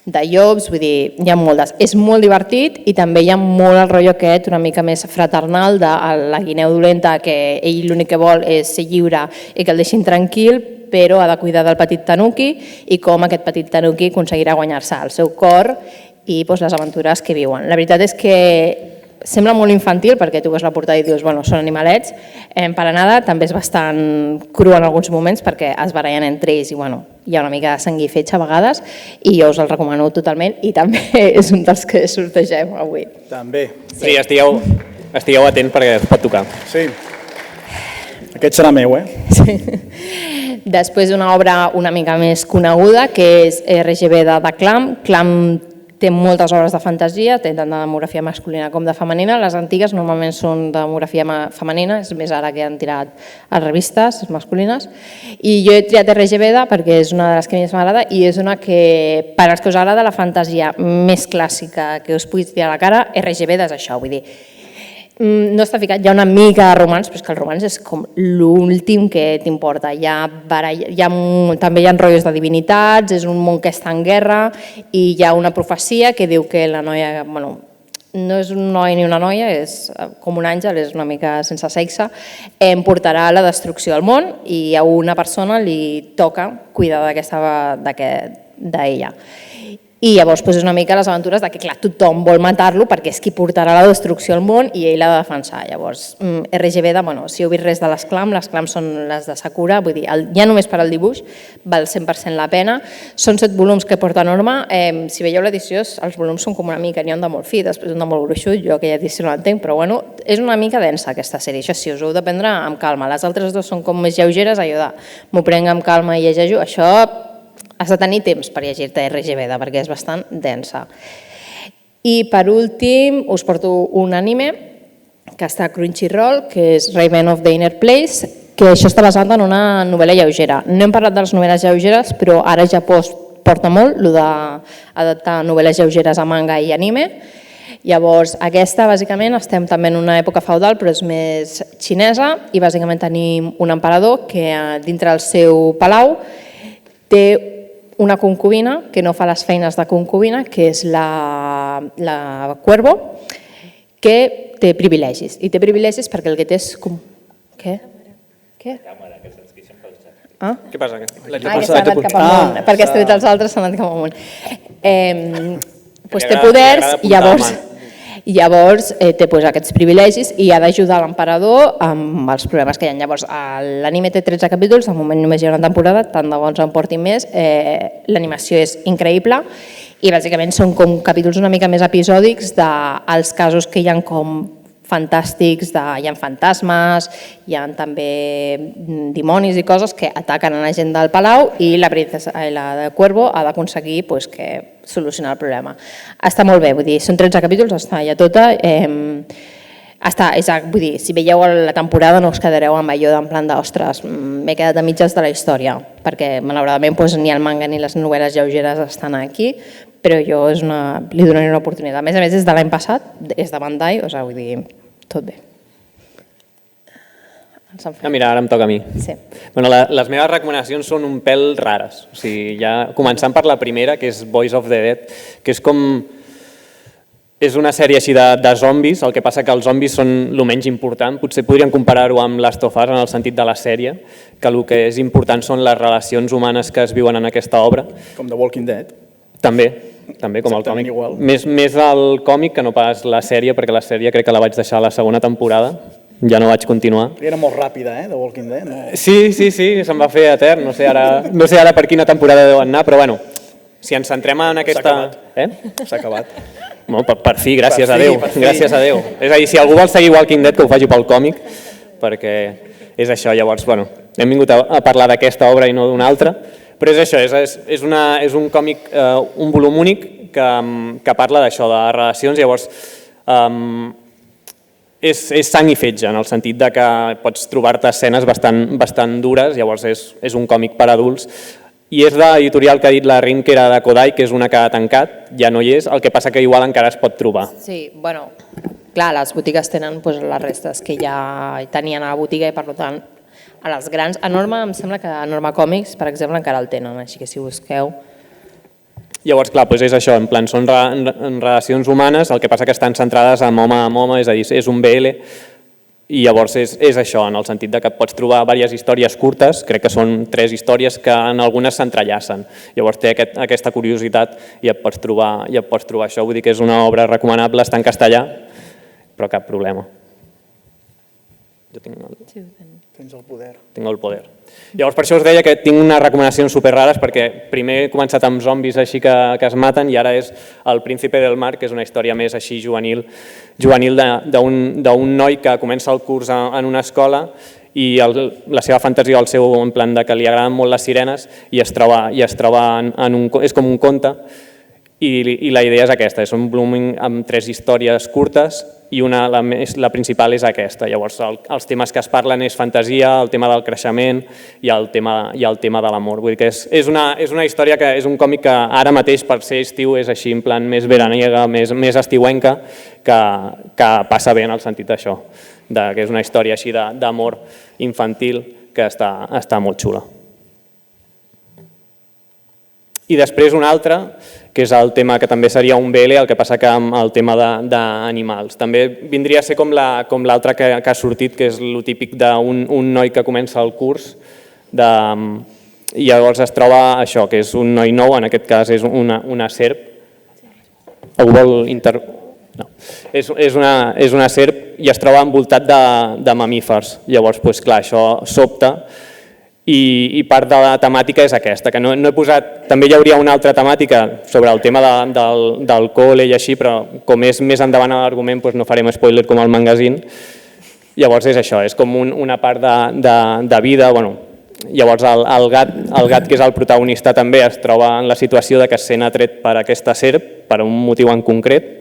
de llops, vull dir, hi ha moltes. És molt divertit i també hi ha molt el rotllo aquest una mica més fraternal de la guineu dolenta, que ell l'únic que vol és ser lliure i que el deixin tranquil, però ha de cuidar del petit tanuki i com aquest petit tanuki aconseguirà guanyar-se el seu cor i les aventures que viuen. La veritat és que sembla molt infantil perquè tu veus la portada i dius, bueno, són animalets, per nada, també és bastant cru en alguns moments perquè es barallen entre ells i bueno, hi ha una mica de sanguifetge a vegades i jo us el recomano totalment i també és un dels que sortegem avui. També. Sí, estigueu atent perquè es pot tocar. Sí. Aquest serà meu, Sí. Després una obra una mica més coneguda que és RGB de Clam. Clam té moltes obres de fantasia, té tant de demografia masculina com de femenina. Les antigues normalment són de demografia femenina, és més ara que han tirat a revistes masculines. I jo he triat RGB perquè és una de les que més m'agrada i és una que, per als que us agrada la fantasia més clàssica que us pugui tirar a la cara, RGB és això, vull dir, no està ficat, hi ha una mica de romanç, però és que el romanç és com l'últim que t'importa. També hi ha rotllos de divinitats, és un món que està en guerra i hi ha una profecia que diu que la noia, bueno, no és un noi ni una noia, és com un àngel, és una mica sense sexe, portarà la destrucció del món i a una persona li toca cuidar d'ella. I llavors és una mica les aventures de que, clar, tothom vol matar-lo perquè és qui portarà la destrucció al món i ell l'ha de defensar. Llavors, RGB, si heu vist res de les clams són les de Sakura, vull dir, ja només per al dibuix val 100% la pena. Són 7 volums que porta Norma. Si veieu l'edició, els volums són com una mica, n'hi ha un de molt fi, després un de molt gruixut, jo aquella edició no l'entenc, però bueno, és una mica densa aquesta sèrie, això sí, us ho heu de prendre amb calma. Les altres dues són com més lleugeres, allò de m'ho prenc amb calma i llegeixo, això has de tenir temps per llegir-te RGB, perquè és bastant densa. I per últim us porto un anime que està a Crunchyroll, que és Raven of the Inner Place, que això està basat en una novel·la lleugera. No hem parlat de les novel·les lleugeres, però ara ja porta molt el d'adaptar novel·les lleugeres a manga i anime. Llavors, aquesta, bàsicament, estem també en una època feudal, però és més xinesa, i bàsicament tenim un emperador que dintre del seu palau té una concubina que no fa les feines de concubina, que és la Cuervo, que té privilegis. I té privilegis perquè el que té és... Què? Què? Què passa? Que s'ha anat cap amunt, perquè has tret els altres, s'ha anat cap amunt. Té poders i llavors té aquests privilegis i ha d'ajudar l'emperador amb els problemes que hi ha. Llavors, l'anime té 13 capítols, de moment només hi ha una temporada, tant de bo ens en portin més. L'animació és increïble i bàsicament són com capítols una mica més episòdics dels casos que hi ha com fantàstics, hi ha fantasmes, hi ha també dimonis i coses que ataquen a la gent del palau i la de Cuervo ha d'aconseguir solucionar el problema. Està molt bé, vull dir, són 13 capítols, està ja tota. Vull dir, si veieu la temporada no us quedareu amb allò d'en plan d'ostres, m'he quedat a mitges de la història, perquè malauradament ni el manga ni les novel·les lleugeres estan aquí, però jo li donaré una oportunitat. A més, és de l'any passat, és de Bandai, vull dir, tot bé. Mira, ara em toca a mi. Sí. Les meves recomanacions són un pèl rares. O sigui, ja començant per la primera, que és Voice of the Dead, que és com... És una sèrie així de zombis, el que passa que els zombis són el menys important. Potser podríem comparar-ho amb Last of Us en el sentit de la sèrie, que el que és important són les relacions humanes que es viuen en aquesta obra. Com The Walking Dead. També com el còmic. Més el còmic que no pas la sèrie, perquè la sèrie crec que la vaig deixar a la segona temporada, ja no vaig continuar. Era molt ràpida, The Walking Dead. Sí, se'm va fer etern, no sé ara per quina temporada deuen anar, però bueno, si ens centrem en aquesta... S'ha acabat. Per fi, gràcies a Déu. És a dir, si algú vol seguir Walking Dead, que ho faci pel còmic, perquè és això. Llavors, bueno, hem vingut a parlar d'aquesta obra i no d'una altra, però és això, és un còmic, un volum únic que parla d'això, de relacions. Llavors, és sang i fetge, en el sentit de que pots trobar-te escenes bastant dures, llavors és un còmic per adults. I és l'editorial que ha dit la Rin, que era de Kodai, que és una que ha tancat, ja no hi és, el que passa que igual encara es pot trobar. Sí, bueno, clar, les botigues tenen les restes que ja tenien a la botiga i per tant a les grans, a Norma em sembla que a Norma Còmics, per exemple, encara el tenen, així que si busqueu... Llavors, clar, és això, en plan, són relacions humanes, el que passa que estan centrades en home a home, és a dir, és un BL, i llavors és això, en el sentit de que pots trobar diverses històries curtes, crec que són 3 històries que en algunes s'entrellacen. Llavors té aquesta curiositat i et pots trobar això. Vull dir que és una obra recomanable, està en castellà, però cap problema. Jo tinc el poder. Llavors per això us deia que tinc unes recomanacions superrares, perquè primer he començat amb zombis així que es maten i ara és El príncipe del mar, que és una història més així juvenil d'un noi que comença el curs en una escola i la seva fantasia, el seu en plan de que li agraden molt les sirenes i es troba és com un conte i la idea és aquesta, és un volum amb 3 històries curtes i la principal és aquesta. Llavors els temes que es parlen és fantasia, el tema del creixement i el tema de l'amor. Vull dir que és una història que és un còmic que ara mateix per ser estiu és així en plan més veraniega, més estiuenca, que passa bé en el sentit d'això, que és una història així d'amor infantil que està molt xula. I després una altra, que és el tema que també seria un BL, el que passa que amb el tema d'animals. També vindria a ser com l'altra que ha sortit, que és el típic d'un noi que comença el curs I llavors es troba això, que és un noi nou, en aquest cas és una serp. Algú vol No. És una serp i es troba envoltat de mamífers. Llavors, clar, això sobta i part de la temàtica és aquesta, que no he posat... També hi hauria una altra temàtica sobre el tema del col·le i així, però com és més endavant a l'argument no farem spoiler com al magazine. Llavors és això, és com una part de vida. Llavors el gat, que és el protagonista, també es troba en la situació de que es sent atret per aquesta serp, per un motiu en concret,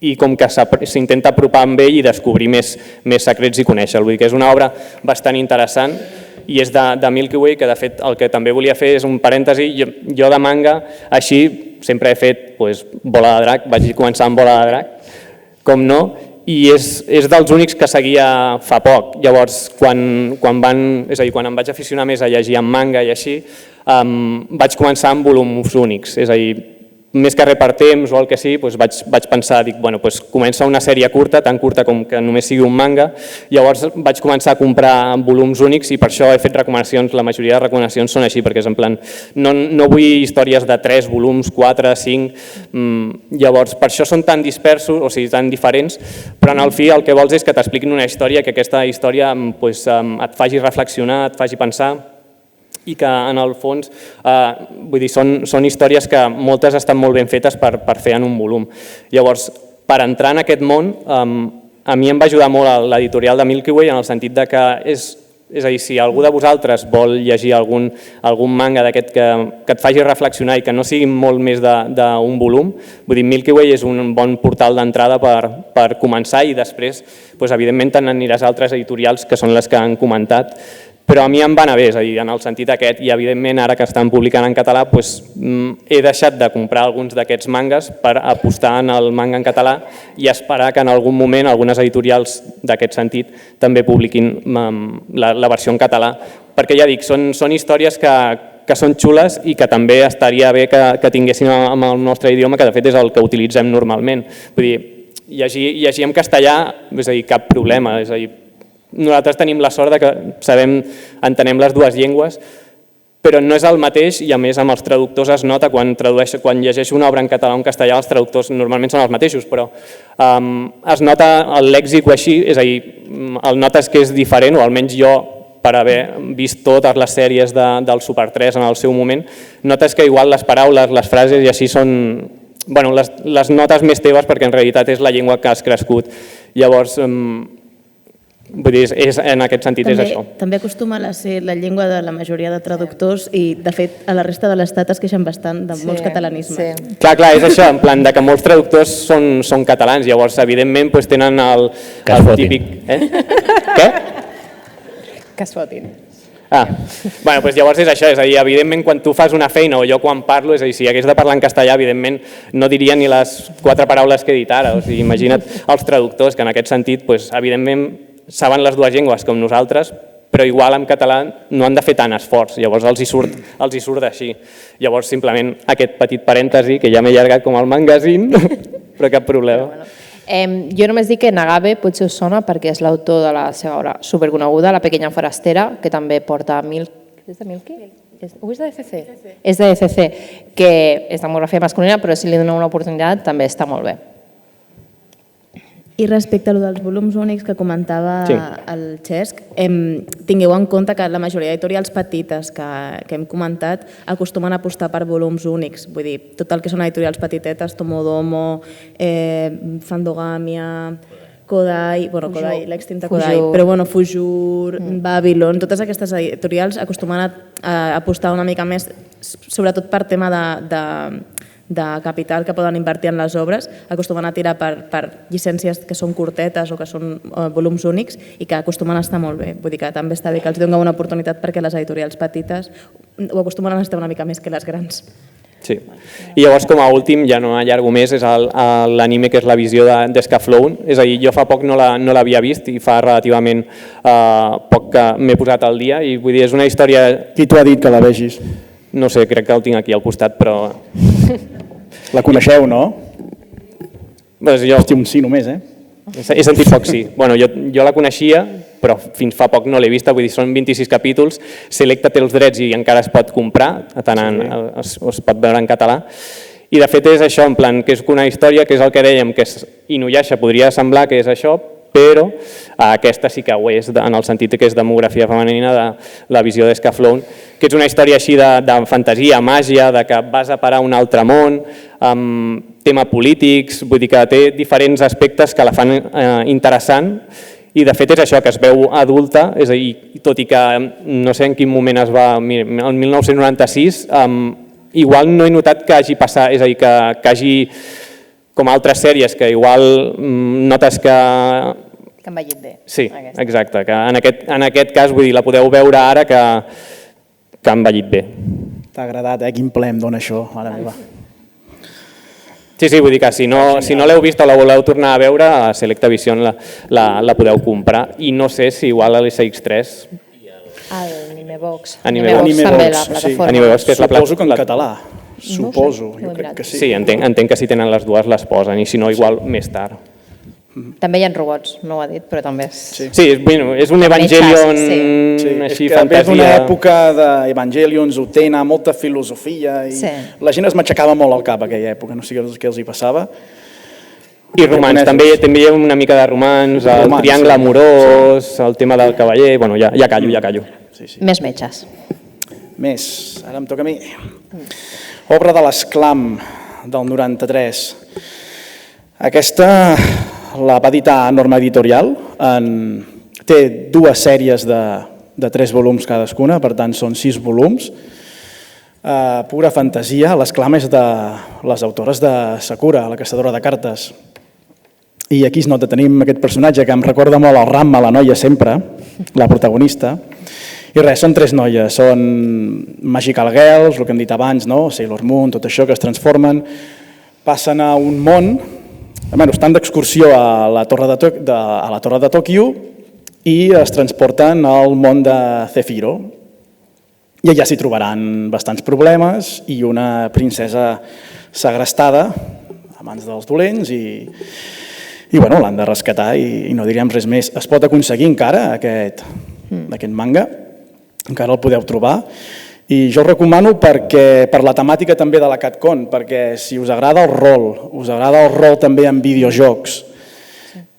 i com que s'intenta apropar amb ell i descobrir més secrets i conèixer-lo. Vull dir que és una obra bastant interessant i és de Milky Way, que de fet el que també volia fer és un parèntesi. Jo de manga així sempre he fet Bola de Drac, vaig començar amb Bola de Drac, com no, i és dels únics que seguia fa poc. Llavors, quan em vaig aficionar més a llegir en manga i així, vaig començar amb volums únics, és a dir, més que res per temps o el que sigui, vaig pensar, comença una sèrie curta, tan curta com que només sigui un manga, llavors vaig començar a comprar volums únics i per això he fet recomanacions, la majoria de recomanacions són així, perquè és en plan, no vull històries de 3 volums, 4, 5, llavors per això són tan dispersos, o sigui, tan diferents, però en el fi el que vols és que t'expliquin una història, que aquesta història et faci reflexionar, et faci pensar, i que en el fons són històries que moltes estan molt ben fetes per fer en un volum. Llavors, per entrar en aquest món, a mi em va ajudar molt l'editorial de Milky Way en el sentit que és a dir, si algú de vosaltres vol llegir algun manga d'aquest que et faci reflexionar i que no sigui molt més d'un volum, vull dir, Milky Way és un bon portal d'entrada per començar i després, evidentment, te n'aniràs a altres editorials que són les que han comentat, però a mi em va anar bé, és a dir, en el sentit aquest, i evidentment ara que estan publicant en català he deixat de comprar alguns d'aquests mangas per apostar en el manga en català i esperar que en algun moment algunes editorials d'aquest sentit també publiquin la versió en català, perquè ja dic, són històries que són xules i que també estaria bé que tinguessin amb el nostre idioma, que de fet és el que utilitzem normalment. Vull dir, llegir en castellà, és a dir, cap problema, és a dir, nosaltres tenim la sort que entenem les dues llengües, però no és el mateix i a més amb els traductors es nota quan llegeixo una obra en català o en castellà, els traductors normalment són els mateixos, però es nota el lèxic o així, és a dir, el notes que és diferent, o almenys jo, per haver vist totes les sèries del Super 3 en el seu moment, notes que igual les paraules, les frases i així són les notes més teves perquè en realitat és la llengua que has crescut. Llavors, vull dir, en aquest sentit és això. També acostuma a ser la llengua de la majoria de traductors i, de fet, a la resta de l'Estat es queixen bastant de molts catalanismes. Clar, és això, en plan que molts traductors són catalans, llavors, evidentment, tenen el típic... Què? Que es fotin. Llavors és això, és a dir, evidentment, quan tu fas una feina o jo quan parlo, és a dir, si hagués de parlar en castellà, evidentment, no diria ni les 4 paraules que he dit ara, o sigui, imagina't els traductors, que en aquest sentit, evidentment, saben les dues llengües com nosaltres, però igual en català no han de fer tant esforç, llavors els hi surt així. Llavors, simplement, aquest petit parèntesi, que ja m'he allargat com el magazine, però cap problema. Jo només dic que Nagabe potser us sona perquè és l'autor de la seva obra superconeguda, La pequeña forastera, que també porta És de Milky? O és de DCC? És de DCC, que és de demografia masculina, però si li donen una oportunitat també està molt bé. I respecte a dels volums únics que comentava el Xesc, tingueu en compte que la majoria d'editorials petites que hem comentat acostumen a apostar per volums únics. Vull dir, tot el que són editorials petitetes, Tomodomo, Fandogamia, Kodai, l'extinta Kodai, però Fujur, Babylon, totes aquestes editorials acostumen a apostar una mica més, sobretot per tema de capital que poden invertir en les obres, acostumen a tirar per llicències que són curtetes o que són volums únics i que acostumen a estar molt bé. Vull dir que també està bé que els donem una oportunitat perquè les editorials petites ho acostumen a estar una mica més que les grans. Sí. I llavors, com a últim, ja no allargo més, és l'anime que és la visió d'Escaflowne. És a dir, jo fa poc no l'havia vist i fa relativament poc que m'he posat al dia i vull dir, és una història... Qui t'ho ha dit que la vegis? No sé, crec que el tinc aquí al costat, però... La coneixeu, no? Hosti, un sí només, eh? He sentit poc sí. Jo la coneixia, però fins fa poc no l'he vista, vull dir, són 26 capítols, Selecta té els drets i encara es pot comprar, es pot veure en català, i de fet és això, en plan, que és una història que és el que dèiem, que és Inuyasha, podria semblar que és això, però aquesta sí que ho és, en el sentit que és demografia femenina de la visió d'Escaflowne, que és una història així de fantasia, màgia, de que vas a parar a un altre món, tema polítics, vull dir que té diferents aspectes que la fan interessant, i de fet és això, que es veu adulta, és a dir, tot i que no sé en quin moment es va, el 1996, igual no he notat que hagi passat, és a dir, que hagi, com altres sèries, que igual notes que... Que han vellit bé. Sí, exacte, que en aquest cas, vull dir, la podeu veure ara que han vellit bé. T'ha agradat, quin ple em dona això, mare meva. Sí, vull dir que si no l'heu vist o la voleu tornar a veure, a Selecta Vision la podeu comprar, i no sé si igual a l'SX3... Animebox. Animebox també, la plataforma. Animebox, que és la Suposo que en català. Suposo, jo crec que sí. Sí, entenc que si tenen les dues les posen, i si no, igual més tard. També hi ha robots, no ho ha dit, però també és... Sí, és un Evangelion És així, que ve d'una fantasia. època d'Evangelions, Utena, molta filosofia, i la gent es matxacava molt al cap aquella època, no sé què els hi passava. I romans, també hi ha una mica de romans, el triangle amorós, el tema del cavaller, bueno, ja callo. Més metges. Més, ara em toca a mi. Obra de l'Esclam, del 93. Aquesta la va editar Norma Editorial, té 2 sèries de 3 volums cadascuna, per tant són 6 volums. Pura fantasia, l'Esclam és de les autores de Sakura, la caçadora de cartes. I aquí es nota, tenim aquest personatge que em recorda molt el Ranma, la noia sempre, la protagonista. I res, són 3 noies, són Magical Girls, el que hem dit abans, no? Sailor Moon, tot això, que es transformen, passen a un món, estan d'excursió a la Torre de Tòquio i es transporten al món de Zefiro. I allà s'hi trobaran bastants problemes i una princesa segrestada a mans dels dolents i l'han de rescatar i no diríem res més. Es pot aconseguir encara aquest manga, encara el podeu trobar, i jo el recomano per la temàtica també de la CatCon, perquè si us agrada el rol també en videojocs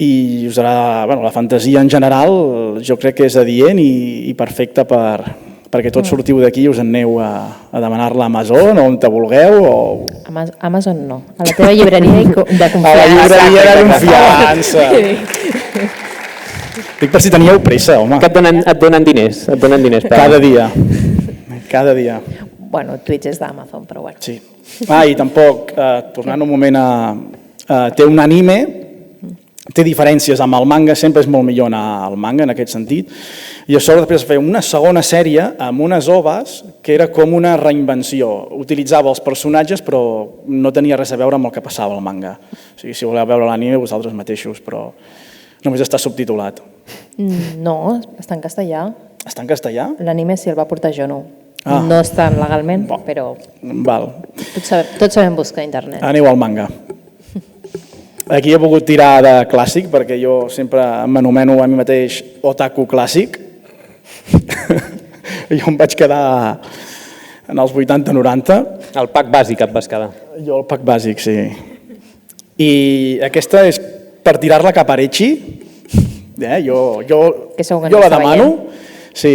i us agrada la fantasia en general, jo crec que és adient i perfecte perquè tots sortiu d'aquí i us aneu a demanar-la a Amazon o on te vulgueu. Amazon no, a la teva llibreria de confiança. A la llibreria de confiança. Dic per si teníeu pressa, home. Que et donen diners. Cada dia. Bueno, Twitch és d'Amazon, però bueno. Sí. I tampoc, tornant un moment té un anime, té diferències amb el manga, sempre és molt millor anar al manga en aquest sentit, i a sobre després es feia una segona sèrie amb unes oves que era com una reinvenció. Utilitzava els personatges però no tenia res a veure amb el que passava al manga. O sigui, si voleu veure l'anime vosaltres mateixos, però només està subtitulat. No, està en castellà. Està en castellà? L'anime sí el va portar jo, no. No està legalment, però tots sabem buscar a internet. Aneu al manga. Aquí he volgut tirar de clàssic perquè jo sempre m'anomeno a mi mateix otaku clàssic. Jo em vaig quedar en els 80-90. El pack bàsic et vas quedar. Jo el pack bàsic, sí. I aquesta és per tirar-la cap a Arechi. Jo la demano. Sí.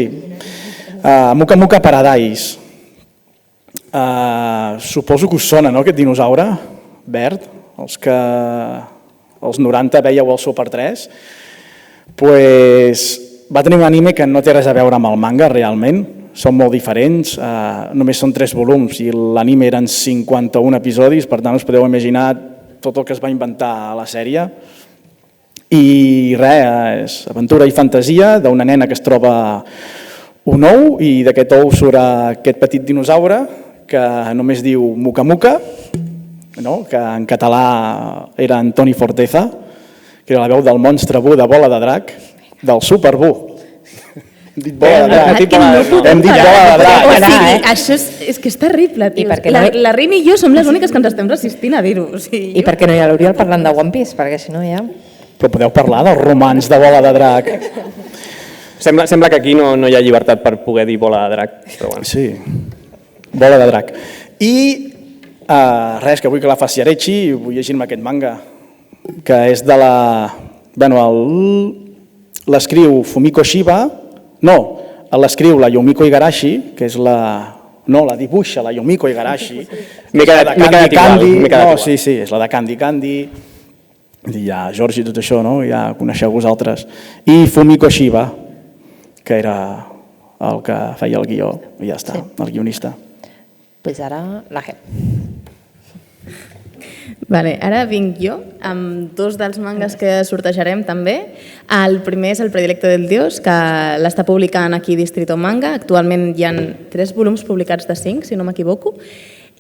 Muka Muka Paradise. Suposo que us sona, no, aquest dinosaure verd? Els que als 90 veieu el Super 3, va tenir un anime que no té res a veure amb el manga realment, són molt diferents, només són 3 volums i l'anime eren 51 episodis, per tant us podeu imaginar tot el que es va inventar a la sèrie. I res, és aventura i fantasia d'una nena que es troba un ou i d'aquest ou surt aquest petit dinosaure que només diu Muka Muka, que en català era Antoni Forteza, que era la veu del monstre Bu de Bola de Drac, del Super Bu. Hem dit Bola de Drac. Hem dit Bola de Drac. O sigui, això és que és terrible, tio. La Rini i jo som les úniques que ens estem resistint a dir-ho. I per què no hi ha l'Oriol parlant de One Piece? Perquè si no ja... Però podeu parlar dels romans de Bola de Drac. Sembla que aquí no hi ha llibertat per poder dir bola de drac, però bueno. Sí, bola de drac. I res, que vull que la faci Arechi i vull llegir-me aquest manga, que és de la... Bueno, l'escriu Fumiko Shiba, no, l'escriu la Yumiko Igarashi, que és la... No, la dibuixa la Yumiko Igarashi. M'he quedat igual. Sí, és la de Candy Candy. I ja George i tot això, no? Ja coneixeu vosaltres. I Fumiko Shiba, que era el que feia el guió, i ja està, el guionista. Pues ara la Gep. Vale, ara vinc jo amb dos dels mangas que sortejarem també. El primer és El predilecto del Dios, que l'està publicant aquí Distrito Manga. Actualment hi ha 3 volums publicats de 5, si no m'equivoco.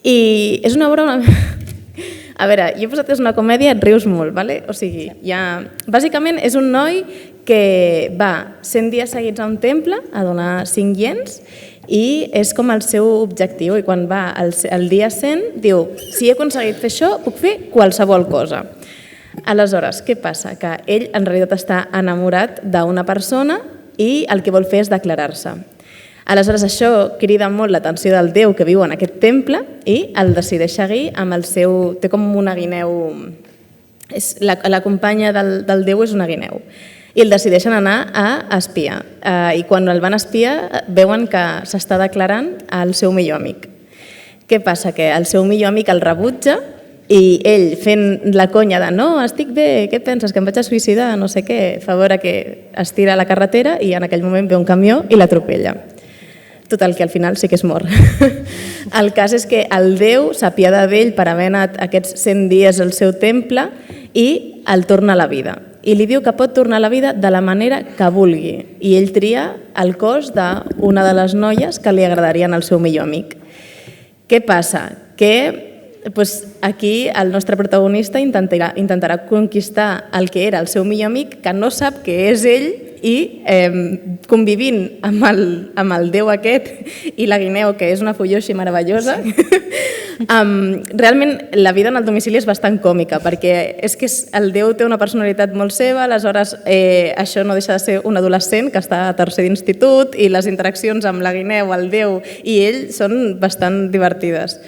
I és una obra... A veure, jo he posat que és una comèdia, et rius molt, ¿vale? O sigui, bàsicament és un noi que va 100 dies seguits a un temple a donar 5 iens i és com el seu objectiu. I quan va el dia 100 diu, si he aconseguit fer això, puc fer qualsevol cosa. Aleshores, què passa? Que ell en realitat està enamorat d'una persona i el que vol fer és declarar-se. Aleshores, això crida molt l'atenció del déu que viu en aquest temple i el decideix seguir amb el seu... Té com una guineu... La companya del déu és una guineu. I el decideixen anar a espiar. I quan el van espiar veuen que s'està declarant al seu millor amic. Què passa? Que el seu millor amic el rebutja i ell fent la conya de no, estic bé, què penses, que em vaig a suïcidar, no sé què, fa veure que es tira a la carretera i en aquell moment ve un camió i l'atropella. Total, que al final sí que es mor. El cas és que el déu s'apiada d'ell per haver anat aquests 100 dies al seu temple i el torna a la vida. I li diu que pot tornar a la vida de la manera que vulgui. I ell tria el cos d'una de les noies que li agradarien al seu millor amic. Què passa? Que aquí el nostre protagonista intentarà conquistar el que era el seu millor amic, que no sap que és ell, i convivint amb el déu aquest i la guineu, que és una fuyoshi meravellosa, realment la vida en el domicili és bastant còmica, perquè és que el déu té una personalitat molt seva, aleshores això no deixa de ser un adolescent que està a tercer d'institut i les interaccions amb la guineu, el déu i ell són bastant divertides.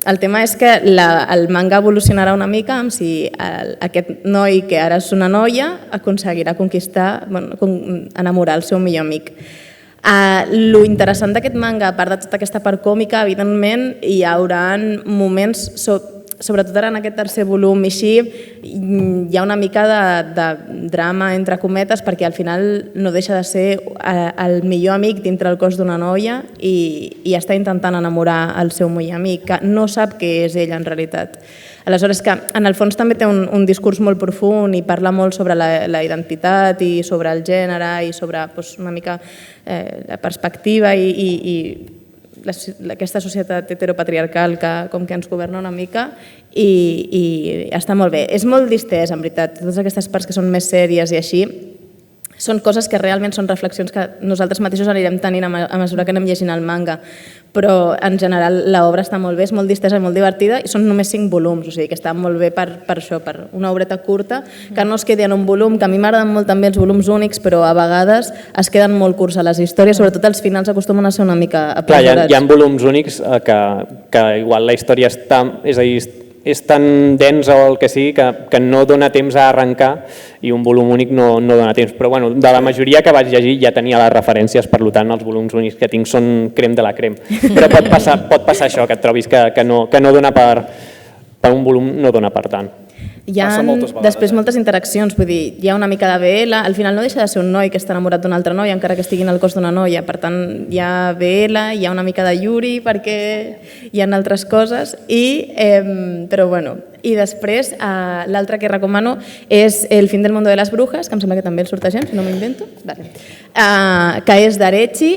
El tema és que el manga evolucionarà una mica amb si aquest noi, que ara és una noia, aconseguirà enamorar el seu millor amic. Lo interessant d'aquest manga, a part de tota aquesta part còmica, evidentment hi haurà moments, sobretot ara en aquest tercer volum i així, hi ha una mica de drama entre cometes, perquè al final no deixa de ser el millor amic dintre el cos d'una noia i està intentant enamorar el seu millor amic, que no sap què és ell en realitat. Aleshores, que en el fons també té un discurs molt profund i parla molt sobre la identitat i sobre el gènere i sobre una mica la perspectiva i aquesta societat heteropatriarcal que com que ens governa una mica i està molt bé. És molt distès, en veritat. Totes aquestes parts que són més sèries i així són coses que realment són reflexions que nosaltres mateixos anirem tenint a mesura que anem llegint el manga, però en general l'obra està molt bé, és molt distesa, molt divertida i són només 5 volums, o sigui que està molt bé per això, per una obreta curta, que no es quedi en un volum, que a mi m'agraden molt també els volums únics, però a vegades es queden molt curts a les històries, sobretot els finals acostumen a ser una mica apresurats. Hi ha volums únics que igual la història és tan densa o el que sigui que no dona temps a arrencar i un volum únic no dona temps. Però bueno, de la majoria que vaig llegir ja tenia les referències, per tant els volums únics que tinc són crem de la crem. Però pot passar això, que et trobis que no dona per un volum, no dona per tant. Hi ha després moltes interaccions, vull dir, hi ha una mica de BL, al final no deixa de ser un noi que està enamorat d'una altra noia, encara que estigui en el cos d'una noia, per tant hi ha BL, hi ha una mica de Yuri, perquè hi ha altres coses, però bueno. I després l'altre que recomano és El fin del mundo de las brujas, que em sembla que també el sortegem, si no m'invento, que és d'Arechi,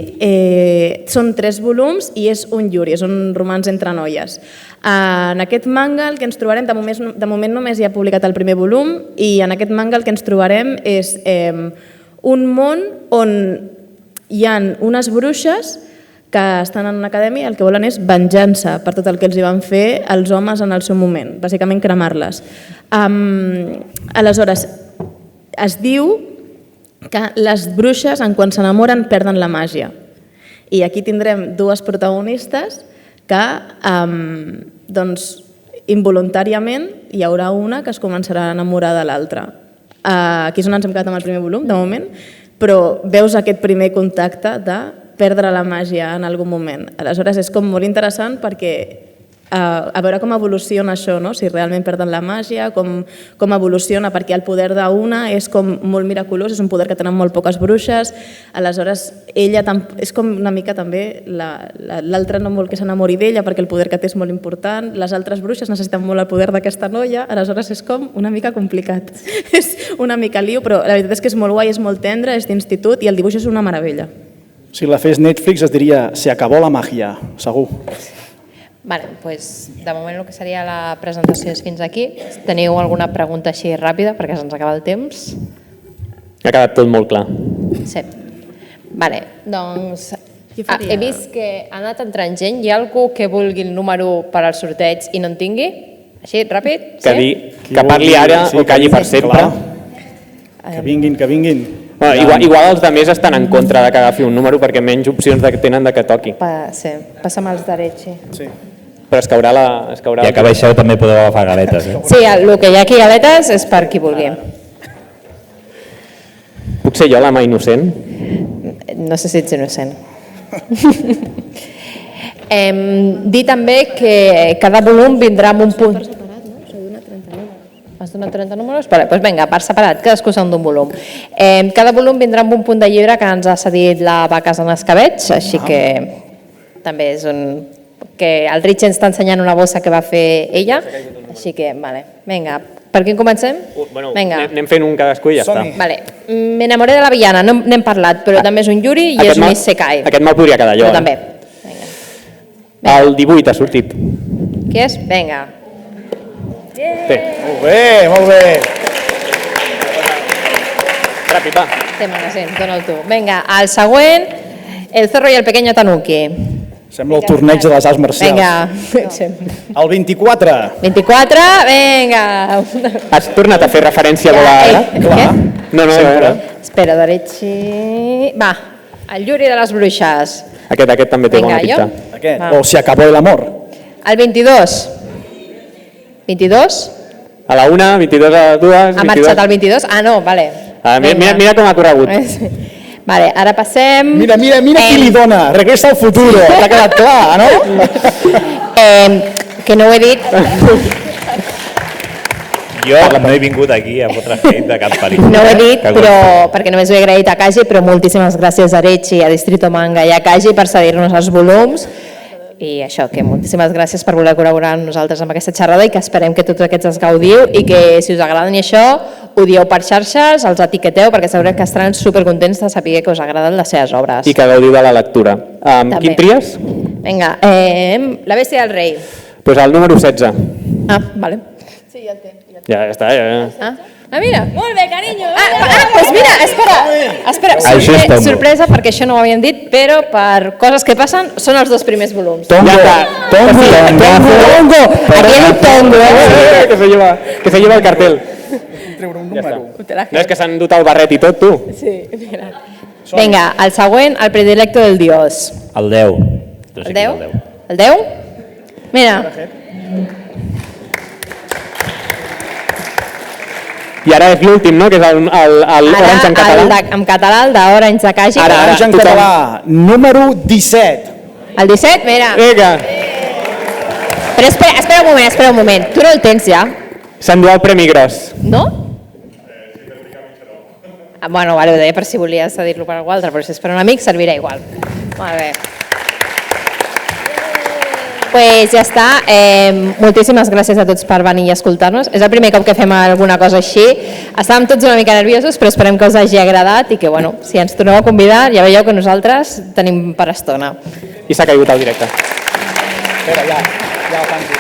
són 3 volums i és un Yuri, és un romanç entre noies. En aquest manga el que ens trobarem, de moment només hi ha publicat el primer volum, i en aquest manga el que ens trobarem és un món on hi ha unes bruixes que estan en una acadèmia i el que volen és venjança per tot el que els hi van fer els homes en el seu moment, bàsicament cremar-les. Aleshores, es diu que les bruixes, en quan s'enamoren, perden la màgia. I aquí tindrem dues protagonistes que, doncs, involuntàriament hi haurà una que es començarà a enamorar de l'altra. Aquí és on ens hem quedat amb el primer volum, de moment, però veus aquest primer contacte de perdre la màgia en algun moment. Aleshores és com molt interessant perquè a veure com evoluciona això, no? Si realment perden la màgia, com evoluciona, perquè el poder d'una és com molt miraculós, és un poder que tenen molt poques bruixes, aleshores ella és com una mica també, l'altra no vol que s'enamori d'ella perquè el poder que té és molt important, les altres bruixes necessiten molt el poder d'aquesta noia, aleshores és com una mica complicat, és una mica lío, però la veritat és que és molt guai, és molt tendre, és d'institut i el dibuix és una meravella. Si la fes Netflix es diria Se acabó la magia, segur. Vale, doncs de moment el que seria la presentació és fins aquí. Teniu alguna pregunta així ràpida perquè se'ns acaba el temps? Ha quedat tot molt clar. Sí. Vale, doncs he vist que ha anat entrant gent. Hi ha algú que vulgui el número per al sorteig i no en tingui? Així, ràpid? Que parli ara o calli per sempre. Que vinguin, que vinguin. Igual els altres estan en contra de que agafi un número perquè menys opcions tenen de que toqui. Sí, passa'm els d'Aretxi. Sí. Però es caurà Ja que baixeu també podeu agafar galetes. Sí, el que hi ha aquí galetes és per qui vulgui. Puc ser jo l'ama innocent? No sé si ets innocent. Dir també que cada volum vindrà amb un punt. Has donat 30 números? Doncs vinga, per separat, cadascú són d'un volum. Cada volum vindrà amb un punt de llibre que ens ha cedit la Vaques en Escabeig, així que també és un... que el Rich ens està ensenyant una bossa que va fer ella, així que, vale, vinga, per quin comencem? Anem fent un cadascú i ja està. Vale, Me enamoré de la villana, no n'hem parlat, però també és un Yuri i és un Isekai. Aquest me'l podria quedar jo. Però també. El 18 ha sortit. Què és? Vinga. Molt bé, molt bé. Ràpid, va. Té magasin, dóna'l tu. Vinga, el següent, El zorro i el pequeño tanuki. Sembla el torneig de les arts marcials. Vinga. El 24. 24, vinga. Has tornat a fer referència a ara? Què? No, Espera, Darechi. Va, el Yuri de les bruixes. Aquest també té bona pinta. Aquest, o Se acabó el amor. El 22. 22? A la 1, 22 a 2... Ha marxat el 22? Ah, no, vale. Mira com ha corregut. Vale, ara passem... Mira qui li dona, Regresa al futuro. T'ha quedat clar, no? Que no ho he dit. Jo no he vingut aquí a fotre hate de cap pel·lícula. No ho he dit, però perquè només ho he agraït a Kaji, però moltíssimes gràcies a Aretxi, a Distrito Manga i a Kaji per cedir-nos els volums. I això, que moltíssimes gràcies per voler col·laborar amb nosaltres amb aquesta xerrada i que esperem que tots aquests els gaudiu i que si us agraden i això, ho dieu per xarxes, els etiqueteu perquè sabreu que estaran supercontents de saber que us agraden les seves obres. I que gaudiu de la lectura. Quin tries? Vinga, La bèstia del rei. Doncs el número 16. Ah, vale. Sí, ja el té. Ja està, ja. Ah, mira. Molt bé, carinyo. Doncs mira, espera. Sorpresa, perquè això no ho havíem dit, però per coses que passen, són els dos primers volums. Tongo. Tongo. Aquí hi ha un tongo, Que se lleva el cartel. Treure un número. No és que s'han dut el barret i tot, tu? Sí, mira. Vinga, el següent, el predilecto del dios. El 10. El 10? El 10? Mira. I ara és l'últim, no?, que és l'Orange en català. En català, el d'Orange de Kaji. Orange en català, número 17. El 17, mira. Vinga. Però espera un moment. Tu no el tens ja? S'endú el Premi Gros. No? Bueno, vale, ho deia per si volies cedir-lo per algú altre, però si és per un amic servirà igual. Molt bé. Doncs ja està. Moltíssimes gràcies a tots per venir i escoltar-nos. És el primer cop que fem alguna cosa així. Estàvem tots una mica nerviosos, però esperem que us hagi agradat i que, bueno, si ens torneu a convidar, ja veieu que nosaltres tenim per estona. I s'ha caigut el directe. Espera, ja el tanco.